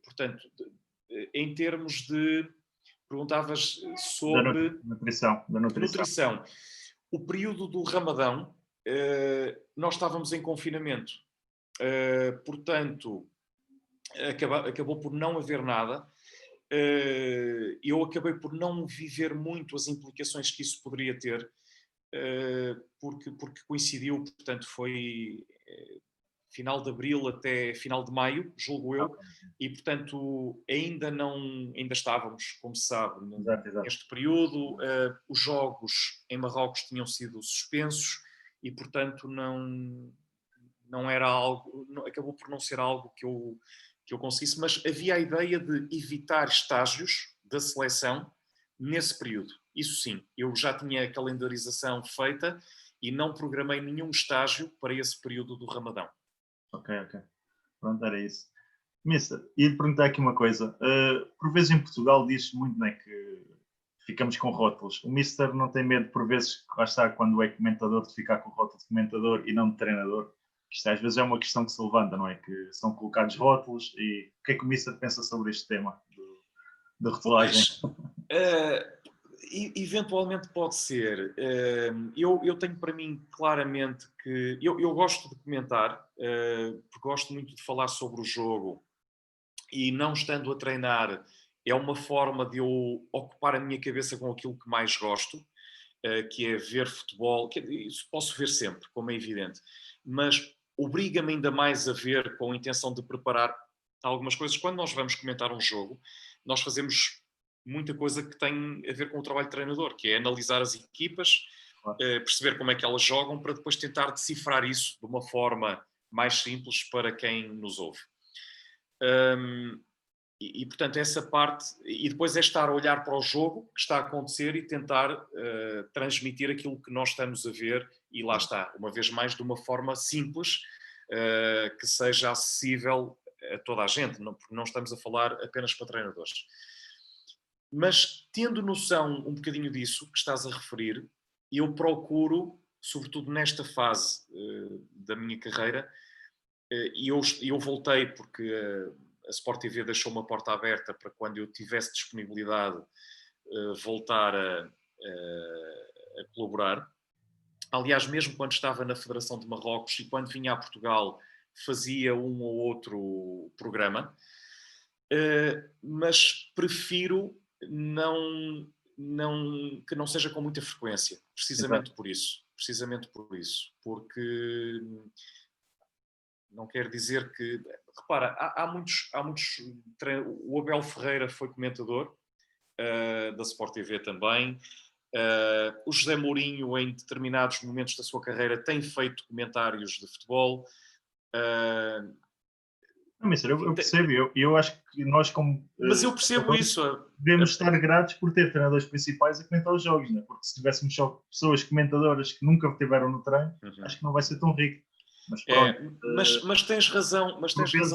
Portanto, em termos de... Perguntavas sobre... Da nutrição. O período do Ramadão nós estávamos em confinamento. Portanto, acabou por não haver nada. Eu acabei por não viver muito as implicações que isso poderia ter, porque coincidiu, portanto, foi final de abril até final de maio, julgo eu, e portanto ainda estávamos, como se sabe, neste período. Os jogos em Marrocos tinham sido suspensos e portanto não era algo, acabou por não ser algo que eu conseguisse, mas havia a ideia de evitar estágios da seleção nesse período. Isso sim, eu já tinha a calendarização feita e não programei nenhum estágio para esse período do Ramadão. Ok. Pronto, era isso. Mister, ia-lhe perguntar aqui uma coisa. Por vezes em Portugal diz-se muito, né, que ficamos com rótulos. O Mister não tem medo, por vezes, lá está, quando é comentador, de ficar com o rótulo de comentador e não de treinador? Isto às vezes é uma questão que se levanta, não é? Que são colocados rótulos e o que é que o Mister pensa sobre este tema de rotulagem? Eventualmente pode ser. Eu tenho para mim claramente que... Eu gosto de comentar, porque gosto muito de falar sobre o jogo e não estando a treinar é uma forma de eu ocupar a minha cabeça com aquilo que mais gosto, que é ver futebol. Isso posso ver sempre, como é evidente, mas obriga-me ainda mais a ver com a intenção de preparar algumas coisas. Quando nós vamos comentar um jogo, nós fazemos muita coisa que tem a ver com o trabalho de treinador, que é analisar as equipas, perceber como é que elas jogam, para depois tentar decifrar isso de uma forma mais simples para quem nos ouve. Portanto, essa parte, e depois é estar a olhar para o jogo que está a acontecer e tentar transmitir aquilo que nós estamos a ver, e lá está, uma vez mais, de uma forma simples, que seja acessível a toda a gente, porque não estamos a falar apenas para treinadores. Mas, tendo noção um bocadinho disso que estás a referir, eu procuro, sobretudo nesta fase da minha carreira, e eu voltei porque a Sport TV deixou uma porta aberta para quando eu tivesse disponibilidade voltar a colaborar. Aliás, mesmo quando estava na Federação de Marrocos e quando vinha a Portugal, fazia um ou outro programa, mas prefiro que não seja com muita frequência, precisamente por isso, porque não quer dizer que... Repara, há muitos... O Abel Ferreira foi comentador da Sport TV também. O José Mourinho, em determinados momentos da sua carreira, tem feito comentários de futebol. Não, Mister, eu percebo. Eu acho que nós, como... Mas eu percebo isso. Devemos estar gratos por ter treinadores principais a comentar os jogos, né? Porque se tivéssemos só pessoas comentadoras que nunca estiveram no treino, acho que não vai ser tão rico. Mas, pronto, mas tens razão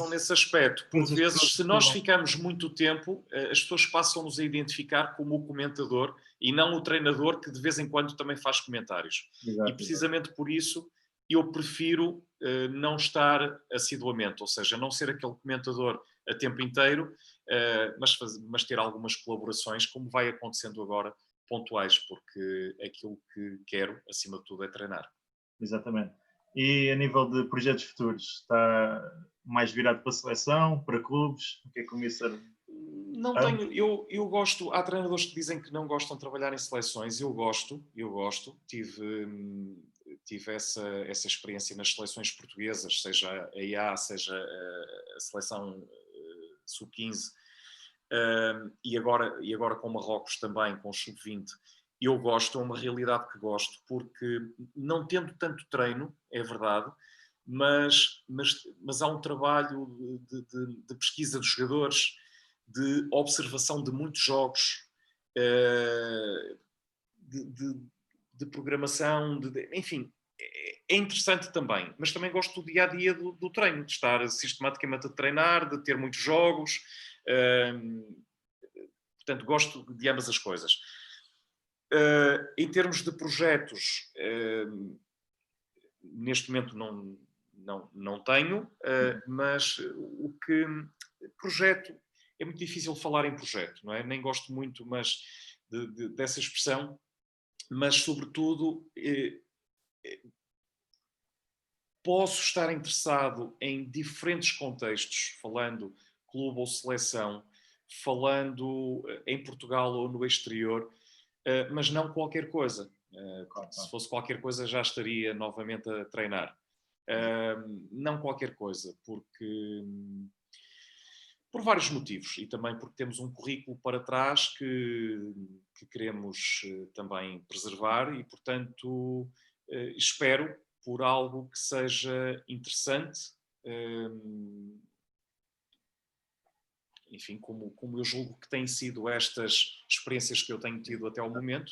nesse aspecto. Por vezes, se nós ficamos muito tempo, as pessoas passam-nos a identificar como o comentador e não o treinador, que de vez em quando também faz comentários. Exato, e precisamente por isso eu prefiro não estar assiduamente, ou seja, não ser aquele comentador a tempo inteiro, mas ter algumas colaborações, como vai acontecendo agora, pontuais, porque aquilo que quero, acima de tudo, é treinar. Exatamente. E a nível de projetos futuros, está mais virado para a seleção, para clubes? O que é que o Mister... Não tenho, eu gosto, há treinadores que dizem que não gostam de trabalhar em seleções, eu gosto, tive essa experiência nas seleções portuguesas, seja a IA, seja a seleção sub-15, e agora com Marrocos também, com o sub-20. Eu gosto, é uma realidade que gosto, porque não tendo tanto treino, é verdade, mas há um trabalho de pesquisa dos jogadores, de observação de muitos jogos, de programação, enfim, é interessante também, mas também gosto do dia-a-dia do treino, de estar sistematicamente a treinar, de ter muitos jogos, portanto gosto de ambas as coisas. Em termos de projetos, neste momento não tenho, mas o que... Projeto, é muito difícil falar em projeto, não é? Nem gosto muito dessa expressão, mas sobretudo posso estar interessado em diferentes contextos, falando clube ou seleção, falando em Portugal ou no exterior, mas não qualquer coisa. Se fosse qualquer coisa já estaria novamente a treinar. Não qualquer coisa, porque por vários motivos e também porque temos um currículo para trás que queremos também preservar e, portanto, espero por algo que seja interessante, enfim, como eu julgo que têm sido estas experiências que eu tenho tido até ao momento.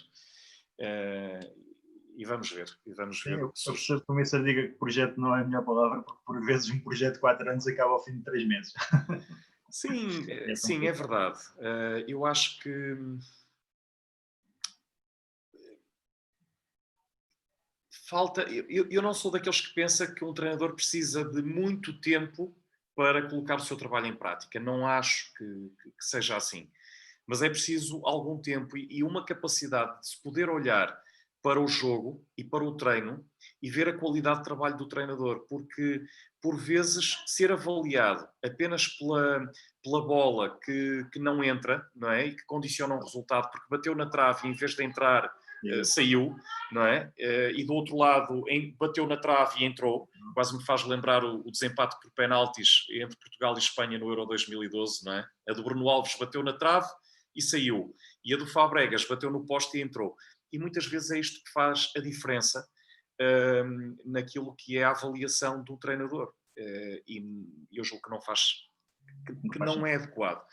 E vamos ver. Sim, eu percebo que o Mister diga que o projeto não é a melhor palavra, porque por vezes um projeto de 4 anos acaba ao fim de 3 meses. Sim, sim, é verdade. Eu acho que falta. Eu não sou daqueles que pensa que um treinador precisa de muito tempo para colocar o seu trabalho em prática. Não acho que seja assim. Mas é preciso algum tempo e uma capacidade de se poder olhar para o jogo e para o treino e ver a qualidade de trabalho do treinador, porque por vezes ser avaliado apenas pela bola que não entra, não é? E que condiciona um resultado, porque bateu na trave e em vez de entrar saiu, não é? E do outro lado bateu na trave e entrou, quase me faz lembrar o desempate por penaltis entre Portugal e Espanha no Euro 2012, não é? A do Bruno Alves bateu na trave e saiu. E a do Fabregas bateu no poste e entrou. E muitas vezes é isto que faz a diferença naquilo que é a avaliação do treinador. E eu julgo que não faz, que não é adequado.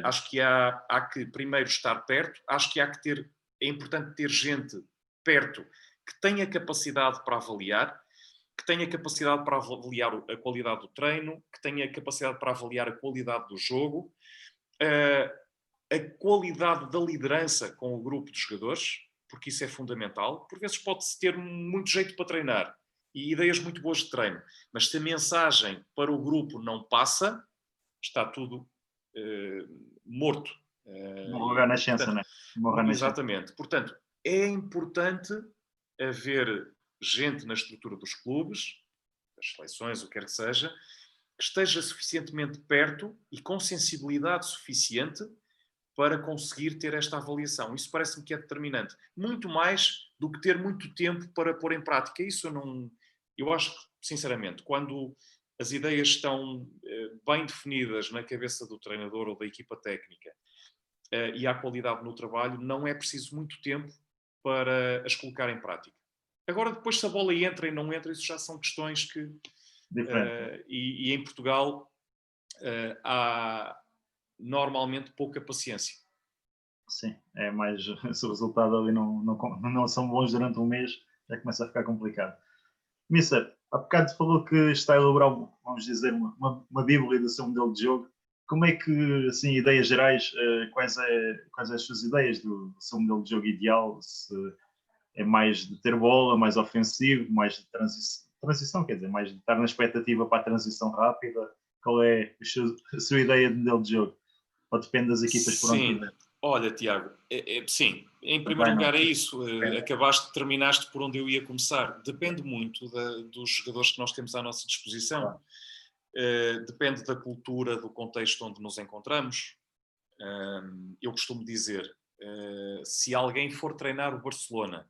Acho que há que primeiro estar perto, acho que é importante ter gente perto que tenha capacidade para avaliar, que tenha capacidade para avaliar a qualidade do treino, que tenha capacidade para avaliar a qualidade do jogo, a qualidade da liderança com o grupo de jogadores, porque isso é fundamental. Por vezes pode-se ter muito jeito para treinar e ideias muito boas de treino, mas se a mensagem para o grupo não passa, está tudo morto. Morrer na ciência, não é? Exatamente. Portanto, é importante haver gente na estrutura dos clubes, das seleções, o que quer que seja, que esteja suficientemente perto e com sensibilidade suficiente para conseguir ter esta avaliação. Isso parece-me que é determinante. Muito mais do que ter muito tempo para pôr em prática. Isso eu acho que, sinceramente, quando as ideias estão bem definidas na cabeça do treinador ou da equipa técnica e há qualidade no trabalho, não é preciso muito tempo para as colocar em prática. Agora, depois, se a bola entra e não entra, isso já são questões que... e em Portugal há normalmente pouca paciência. Sim, é mais se o resultado ali não são bons durante um mês, já começa a ficar complicado. Mister, há bocado falou que está a elaborar, vamos dizer, uma bíblia do seu modelo de jogo. Como é que, assim, ideias gerais, quais as suas ideias do seu modelo de jogo ideal? Se é mais de ter bola, mais ofensivo, mais de transição, quer dizer, mais de estar na expectativa para a transição rápida? Qual é a sua ideia de modelo de jogo? Ou depende das equipas por onde tiver? Olha, Tiago, sim, em primeiro lugar é isso, terminaste por onde eu ia começar. Depende muito dos jogadores que nós temos à nossa disposição. Depende da cultura, do contexto onde nos encontramos. Eu costumo dizer, se alguém for treinar o Barcelona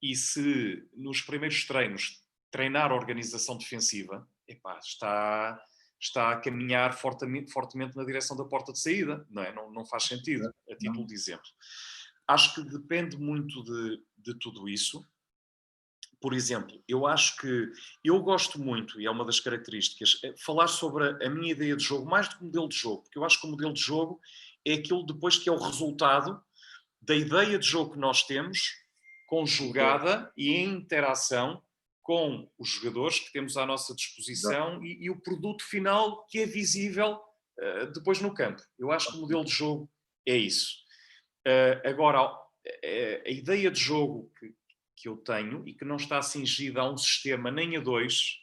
e se nos primeiros treinos treinar a organização defensiva, está a caminhar fortemente na direção da porta de saída, não é? Não faz sentido, a título de exemplo. Acho que depende muito de tudo isso. Por exemplo, eu acho que eu gosto muito, e é uma das características, falar sobre a minha ideia de jogo, mais do que o modelo de jogo, porque eu acho que o modelo de jogo é aquilo depois que é o resultado da ideia de jogo que nós temos, conjugada e em interação com os jogadores que temos à nossa disposição e o produto final que é visível depois no campo. Eu acho que o modelo de jogo é isso. Agora, a ideia de jogo que eu tenho e que não está cingida a um sistema nem a dois,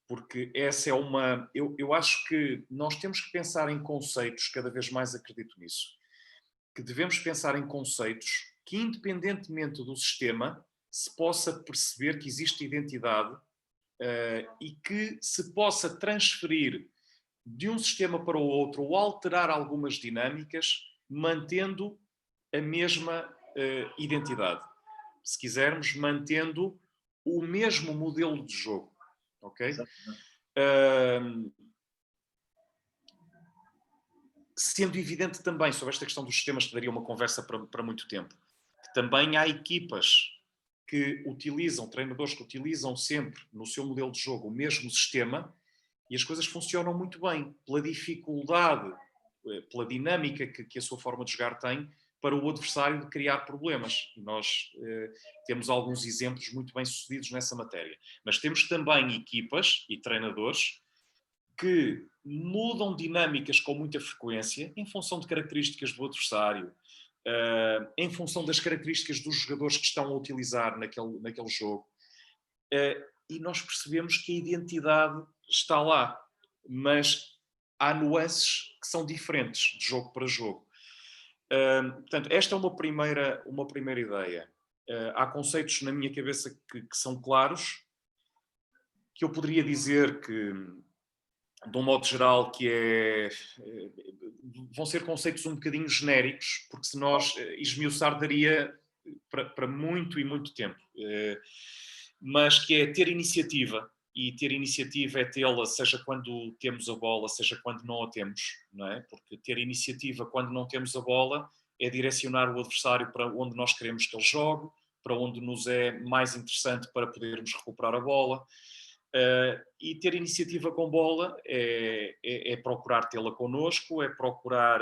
porque essa é uma... Eu acho que nós temos que pensar em conceitos, cada vez mais acredito nisso, que devemos pensar em conceitos que, independentemente do sistema, se possa perceber que existe identidade e que se possa transferir de um sistema para o outro ou alterar algumas dinâmicas, mantendo a mesma identidade. Se quisermos, mantendo o mesmo modelo de jogo. Ok? Sendo evidente também, sobre esta questão dos sistemas, que daria uma conversa para muito tempo, que também há equipas que utilizam, treinadores que utilizam sempre no seu modelo de jogo o mesmo sistema e as coisas funcionam muito bem, pela dificuldade, pela dinâmica que a sua forma de jogar tem para o adversário de criar problemas. E nós temos alguns exemplos muito bem sucedidos nessa matéria. Mas temos também equipas e treinadores que mudam dinâmicas com muita frequência em função de características do adversário, em função das características dos jogadores que estão a utilizar naquele jogo. E nós percebemos que a identidade está lá, mas há nuances que são diferentes de jogo para jogo. Portanto, esta é uma primeira ideia. Há conceitos na minha cabeça que são claros, que eu poderia dizer que, de um modo geral, vão ser conceitos um bocadinho genéricos, porque se nós esmiuçar daria para muito e muito tempo. Mas que é ter iniciativa, e ter iniciativa é tê-la seja quando temos a bola, seja quando não a temos, não é? Porque ter iniciativa quando não temos a bola é direcionar o adversário para onde nós queremos que ele jogue, para onde nos é mais interessante para podermos recuperar a bola. E ter iniciativa com bola é procurar tê-la connosco, é procurar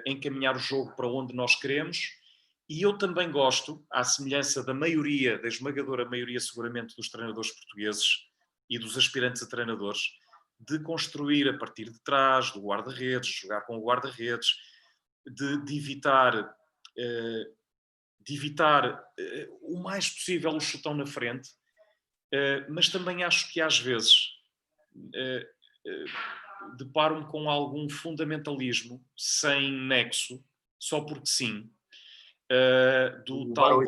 encaminhar o jogo para onde nós queremos. E eu também gosto, à semelhança da maioria, da esmagadora maioria seguramente dos treinadores portugueses e dos aspirantes a treinadores, de construir a partir de trás, do guarda-redes, jogar com o guarda-redes, de evitar o mais possível o chutão na frente, mas também acho que às vezes deparo-me com algum fundamentalismo sem nexo, só porque sim, do tal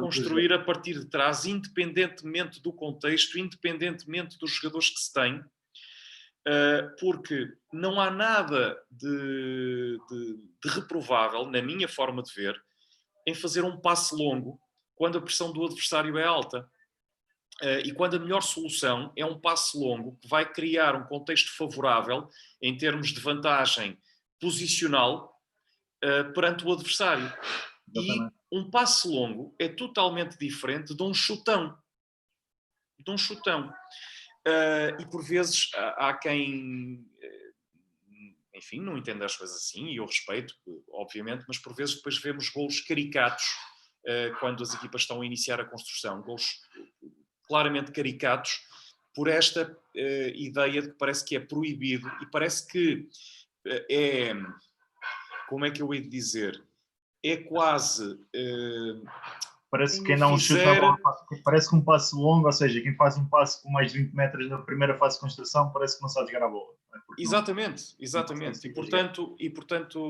construir a partir de trás, independentemente do contexto, independentemente dos jogadores que se têm, porque não há nada de reprovável, na minha forma de ver, em fazer um passe longo quando a pressão do adversário é alta. E quando a melhor solução é um passe longo que vai criar um contexto favorável em termos de vantagem posicional perante o adversário. E um passe longo é totalmente diferente de um chutão. E por vezes há quem, enfim, não entenda as coisas assim, e eu respeito, obviamente, mas por vezes depois vemos golos caricatos quando as equipas estão a iniciar a construção. Golos claramente caricatos por esta ideia de que parece que é proibido e parece que como é que eu hei de dizer? É quase... parece que quem não chuta a bola, parece que um passo longo, ou seja, quem faz um passo com mais de 20 metros na primeira fase de construção, parece que não sabe jogar a bola. Exatamente. E portanto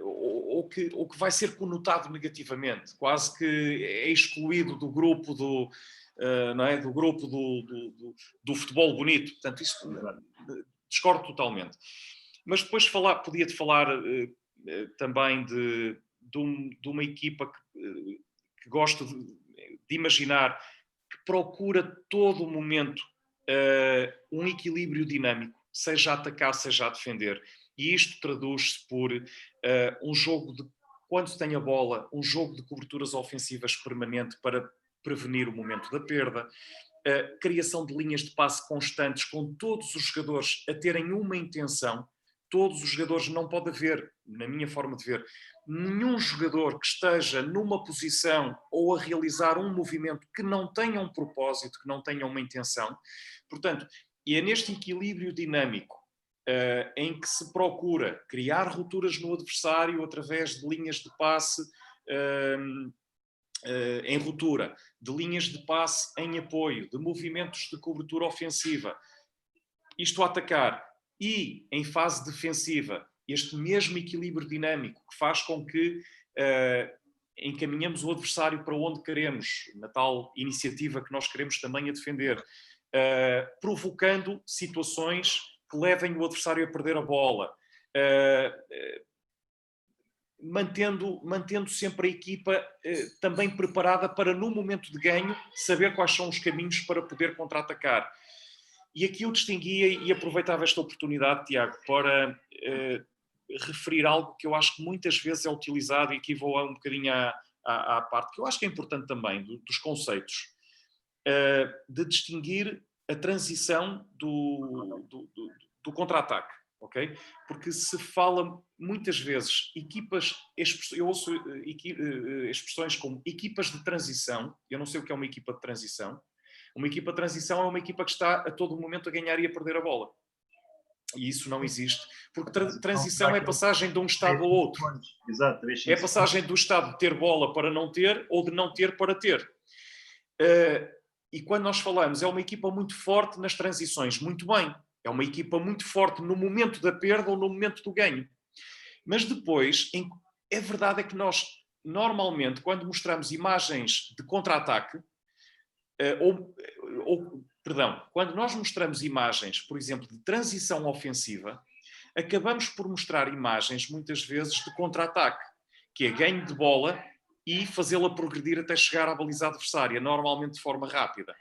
ou que vai ser conotado negativamente, quase que é excluído do grupo não é? Do grupo do futebol bonito. Portanto, isso discordo totalmente. Mas depois podia-te falar também de uma equipa que gosto de imaginar, que procura todo o momento um equilíbrio dinâmico, seja a atacar, seja a defender. E isto traduz-se por um jogo de, quando se tem a bola, um jogo de coberturas ofensivas permanente para prevenir o momento da perda, criação de linhas de passe constantes com todos os jogadores a terem uma intenção. Todos os jogadores, não pode haver, na minha forma de ver, nenhum jogador que esteja numa posição ou a realizar um movimento que não tenha um propósito, que não tenha uma intenção. Portanto, e é neste equilíbrio dinâmico em que se procura criar rupturas no adversário através de linhas de passe em ruptura, de linhas de passe em apoio, de movimentos de cobertura ofensiva. Isto a atacar. E, em fase defensiva, este mesmo equilíbrio dinâmico que faz com que encaminhamos o adversário para onde queremos, na tal iniciativa que nós queremos também a defender, provocando situações que levem o adversário a perder a bola, mantendo sempre a equipa também preparada para, no momento de ganho, saber quais são os caminhos para poder contra-atacar. E aqui eu distinguia e aproveitava esta oportunidade, Tiago, para referir algo que eu acho que muitas vezes é utilizado, e aqui vou um bocadinho à parte, que eu acho que é importante também, dos conceitos, de distinguir a transição do contra-ataque. Okay? Porque se fala muitas vezes eu ouço expressões como equipas de transição. Eu não sei o que é uma equipa de transição. Uma equipa de transição é uma equipa que está a todo momento a ganhar e a perder a bola. E isso não existe, porque transição é passagem de um estado ao outro. Exato, é a passagem do estado de ter bola para não ter, ou de não ter para ter. E quando nós falamos, é uma equipa muito forte nas transições, muito bem. É uma equipa muito forte no momento da perda ou no momento do ganho. Mas depois, é verdade que nós, normalmente, quando mostramos imagens de contra-ataque, quando nós mostramos imagens, por exemplo, de transição ofensiva, acabamos por mostrar imagens, muitas vezes, de contra-ataque, que é ganho de bola e fazê-la progredir até chegar à baliza adversária, normalmente de forma rápida.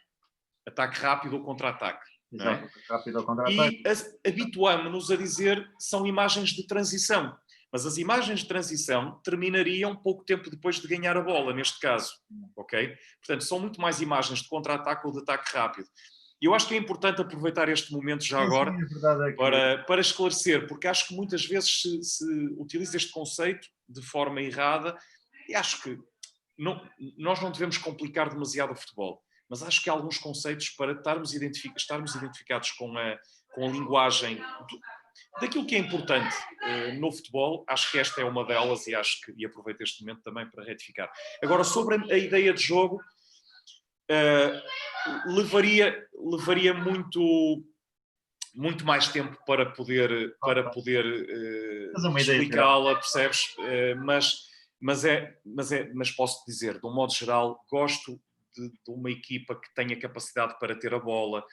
Ataque rápido ou contra-ataque. Exato, rápido ou contra-ataque. E habituamos-nos a dizer são imagens de transição. Mas as imagens de transição terminariam pouco tempo depois de ganhar a bola, neste caso. Okay? Portanto, são muito mais imagens de contra-ataque ou de ataque rápido. E eu acho que é importante aproveitar este momento já agora para esclarecer, porque acho que muitas vezes se utiliza este conceito de forma errada, e acho que nós não devemos complicar demasiado o futebol. Mas acho que há alguns conceitos para estarmos identificados com a linguagem daquilo que é importante no futebol. Acho que esta é uma delas e aproveito este momento também para retificar. Agora, sobre a ideia de jogo, levaria muito mais tempo para poder explicá-la, percebes? Mas posso dizer, de um modo geral, gosto de uma equipa que tenha capacidade para ter a bola,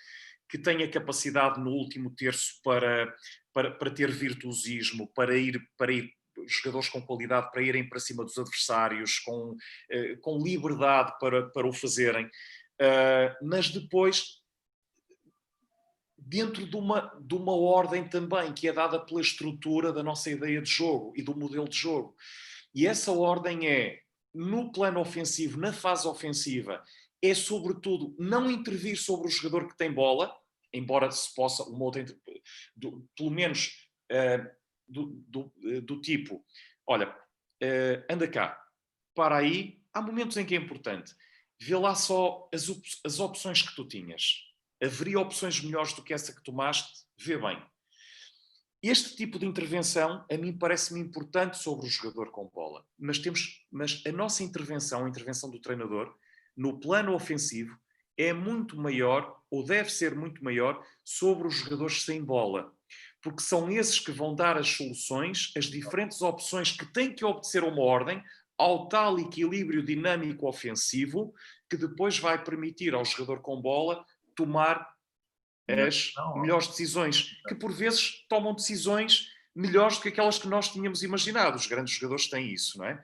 que tenha capacidade no último terço para ter virtuosismo, para ir jogadores com qualidade para irem para cima dos adversários, com liberdade para o fazerem, mas depois dentro de uma ordem também que é dada pela estrutura da nossa ideia de jogo e do modelo de jogo. E essa ordem é, no plano ofensivo, na fase ofensiva, é sobretudo não intervir sobre o jogador que tem bola, embora se possa, pelo menos do tipo, olha, anda cá, para aí, há momentos em que é importante, vê lá só as opções que tu tinhas. Haveria opções melhores do que essa que tomaste? Vê bem. Este tipo de intervenção, a mim parece-me importante sobre o jogador com bola. Mas a nossa intervenção, a intervenção do treinador, no plano ofensivo, é muito maior, ou deve ser muito maior, sobre os jogadores sem bola. Porque são esses que vão dar as soluções, as diferentes opções que têm que obedecer a uma ordem, ao tal equilíbrio dinâmico ofensivo, que depois vai permitir ao jogador com bola tomar as melhores decisões, que por vezes tomam decisões melhores do que aquelas que nós tínhamos imaginado. Os grandes jogadores têm isso, não é?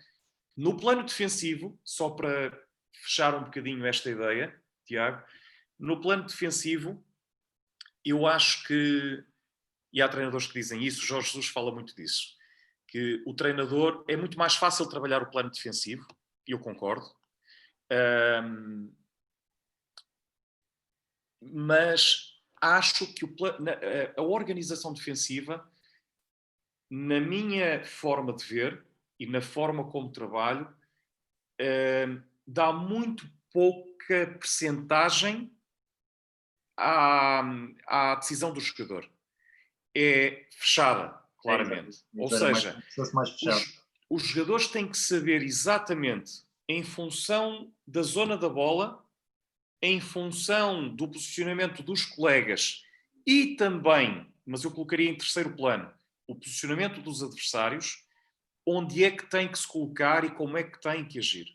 No plano defensivo, só para fechar um bocadinho esta ideia, Tiago, no plano defensivo, eu acho que, e há treinadores que dizem isso, Jorge Jesus fala muito disso, que o treinador, é muito mais fácil trabalhar o plano defensivo, e eu concordo, mas acho que a organização defensiva, na minha forma de ver e na forma como trabalho, dá muito pouca percentagem à decisão do jogador. É fechada, claramente. Ou seja, os jogadores têm que saber exatamente, em função da zona da bola, em função do posicionamento dos colegas e também, mas eu colocaria em terceiro plano, o posicionamento dos adversários, onde é que tem que se colocar e como é que tem que agir.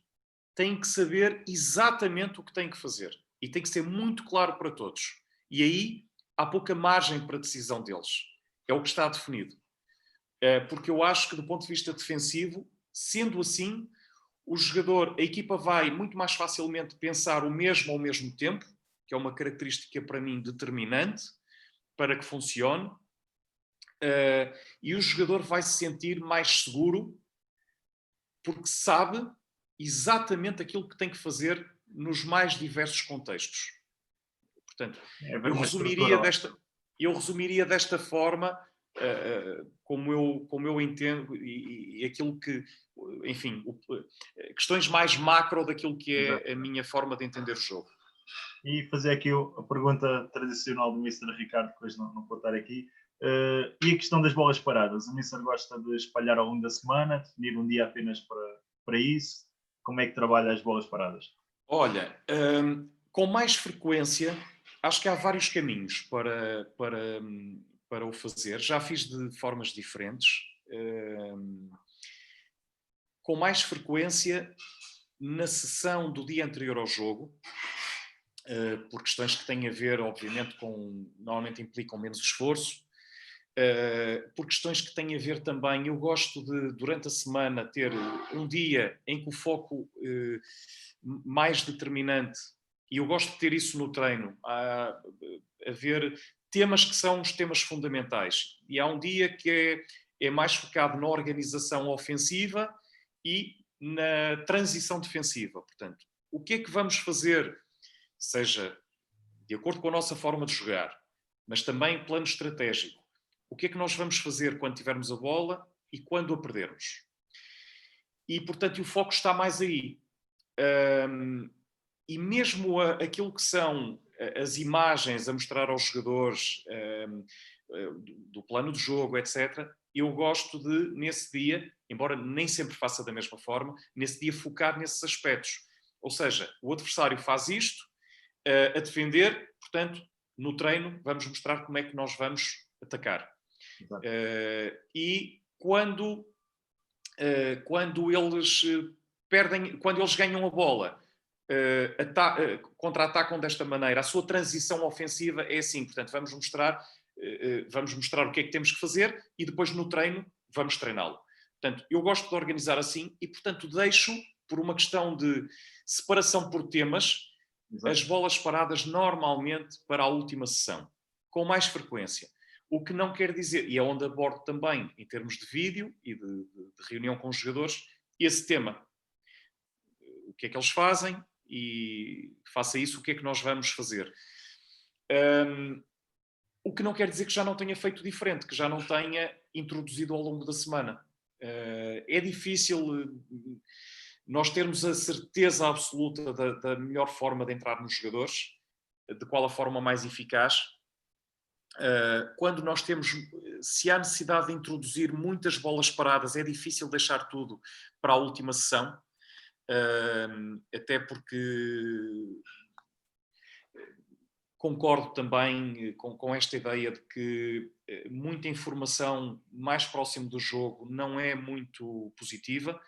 Tem que saber exatamente o que tem que fazer. E tem que ser muito claro para todos. E aí há pouca margem para decisão deles. É o que está definido. Porque eu acho que, do ponto de vista defensivo, sendo assim, a equipa vai muito mais facilmente pensar o mesmo ao mesmo tempo, que é uma característica para mim determinante para que funcione, e o jogador vai se sentir mais seguro porque sabe exatamente aquilo que tem que fazer nos mais diversos contextos. Portanto, eu resumiria desta forma como eu entendo e aquilo que, enfim, questões mais macro daquilo que é a minha forma de entender o jogo. E fazer aqui a pergunta tradicional do Mr. Ricardo, que hoje não pode estar aqui. E a questão das bolas paradas? O Mr. gosta de espalhar ao longo da semana, definir um dia apenas para isso? Como é que trabalha as bolas paradas? Olha, com mais frequência, acho que há vários caminhos para o fazer. Já fiz de formas diferentes. Com mais frequência, na sessão do dia anterior ao jogo, por questões que têm a ver, obviamente, normalmente implicam menos esforço, por questões que têm a ver também, eu gosto de, durante a semana, ter um dia em que o foco mais determinante, e eu gosto de ter isso no treino, a ver temas que são os temas fundamentais. E há um dia que é mais focado na organização ofensiva e na transição defensiva. Portanto, o que é que vamos fazer, seja de acordo com a nossa forma de jogar, mas também plano estratégico. O que é que nós vamos fazer quando tivermos a bola e quando a perdermos? E, portanto, o foco está mais aí. E mesmo aquilo que são as imagens a mostrar aos jogadores do plano de jogo, etc., eu gosto de, nesse dia, embora nem sempre faça da mesma forma, nesse dia focar nesses aspectos. Ou seja, o adversário faz isto a defender, portanto, no treino vamos mostrar como é que nós vamos atacar. E quando eles perdem, quando eles ganham a bola, contra-atacam desta maneira, a sua transição ofensiva é assim, portanto, vamos mostrar o que é que temos que fazer e depois no treino vamos treiná-lo. Portanto, eu gosto de organizar assim e, portanto, deixo, por uma questão de separação por temas, as bolas paradas normalmente para a última sessão, com mais frequência. O que não quer dizer, e é onde abordo também, em termos de vídeo e de reunião com os jogadores, esse tema. O que é que eles fazem e, face a isso, o que é que nós vamos fazer. O que não quer dizer que já não tenha feito diferente, que já não tenha introduzido ao longo da semana. É difícil nós termos a certeza absoluta da melhor forma de entrar nos jogadores, de qual a forma mais eficaz. Quando nós temos, se há necessidade de introduzir muitas bolas paradas, é difícil deixar tudo para a última sessão, até porque concordo também com esta ideia de que muita informação mais próximo do jogo não é muito positiva.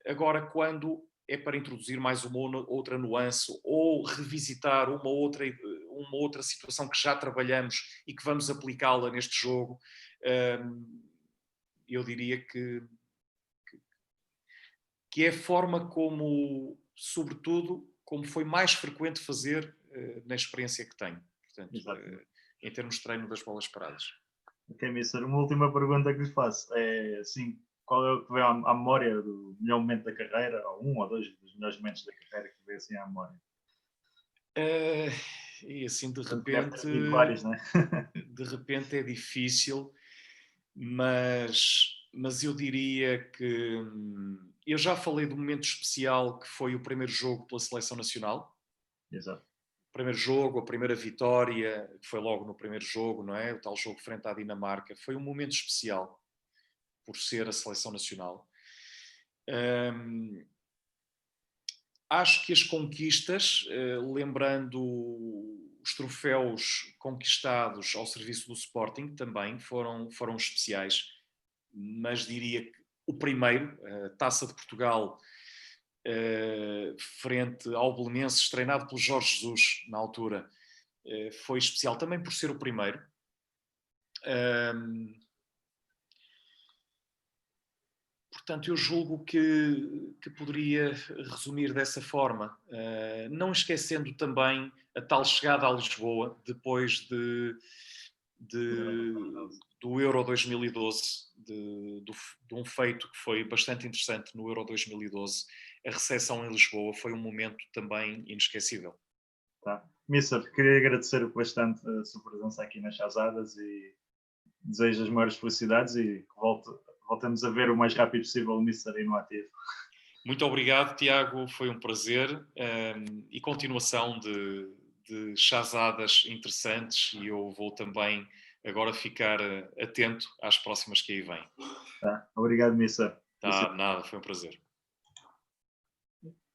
Agora, quando é para introduzir mais uma outra nuance ou revisitar uma outra situação que já trabalhamos e que vamos aplicá-la neste jogo, eu diria que é a forma como, sobretudo, como foi mais frequente fazer na experiência que tenho. Portanto, em termos de treino das bolas paradas. Ok, Mister, uma última pergunta que lhe faço é assim, qual é o que vem à memória do melhor momento da carreira, ou um ou dois dos melhores momentos da carreira que vem assim à memória? E assim de repente, vários, não é? De repente é difícil, mas eu diria que eu já falei do momento especial que foi o primeiro jogo pela Seleção Nacional. Exato. O primeiro jogo, a primeira vitória, que foi logo no primeiro jogo, não é? O tal jogo frente à Dinamarca. Foi um momento especial por ser a Seleção Nacional. Acho que as conquistas, lembrando os troféus conquistados ao serviço do Sporting, também foram especiais. mas diria que o primeiro, a Taça de Portugal, frente ao Belenenses, treinado pelo Jorge Jesus na altura, foi especial também por ser o primeiro. Portanto, eu julgo que poderia resumir dessa forma, não esquecendo também a tal chegada a Lisboa, depois do Euro 2012, de um feito que foi bastante interessante no Euro 2012. A recepção em Lisboa foi um momento também inesquecível. Tá. Mister, queria agradecer bastante a sua presença aqui nas Chazadas e desejo as maiores felicidades e que voltemos a ver o mais rápido possível o Mister aí no ativo. Muito obrigado, Tiago, foi um prazer, e continuação de chazadas interessantes, e eu vou também agora ficar atento às próximas que aí vêm. Tá. Obrigado, Mister. Tá, nada, foi um prazer.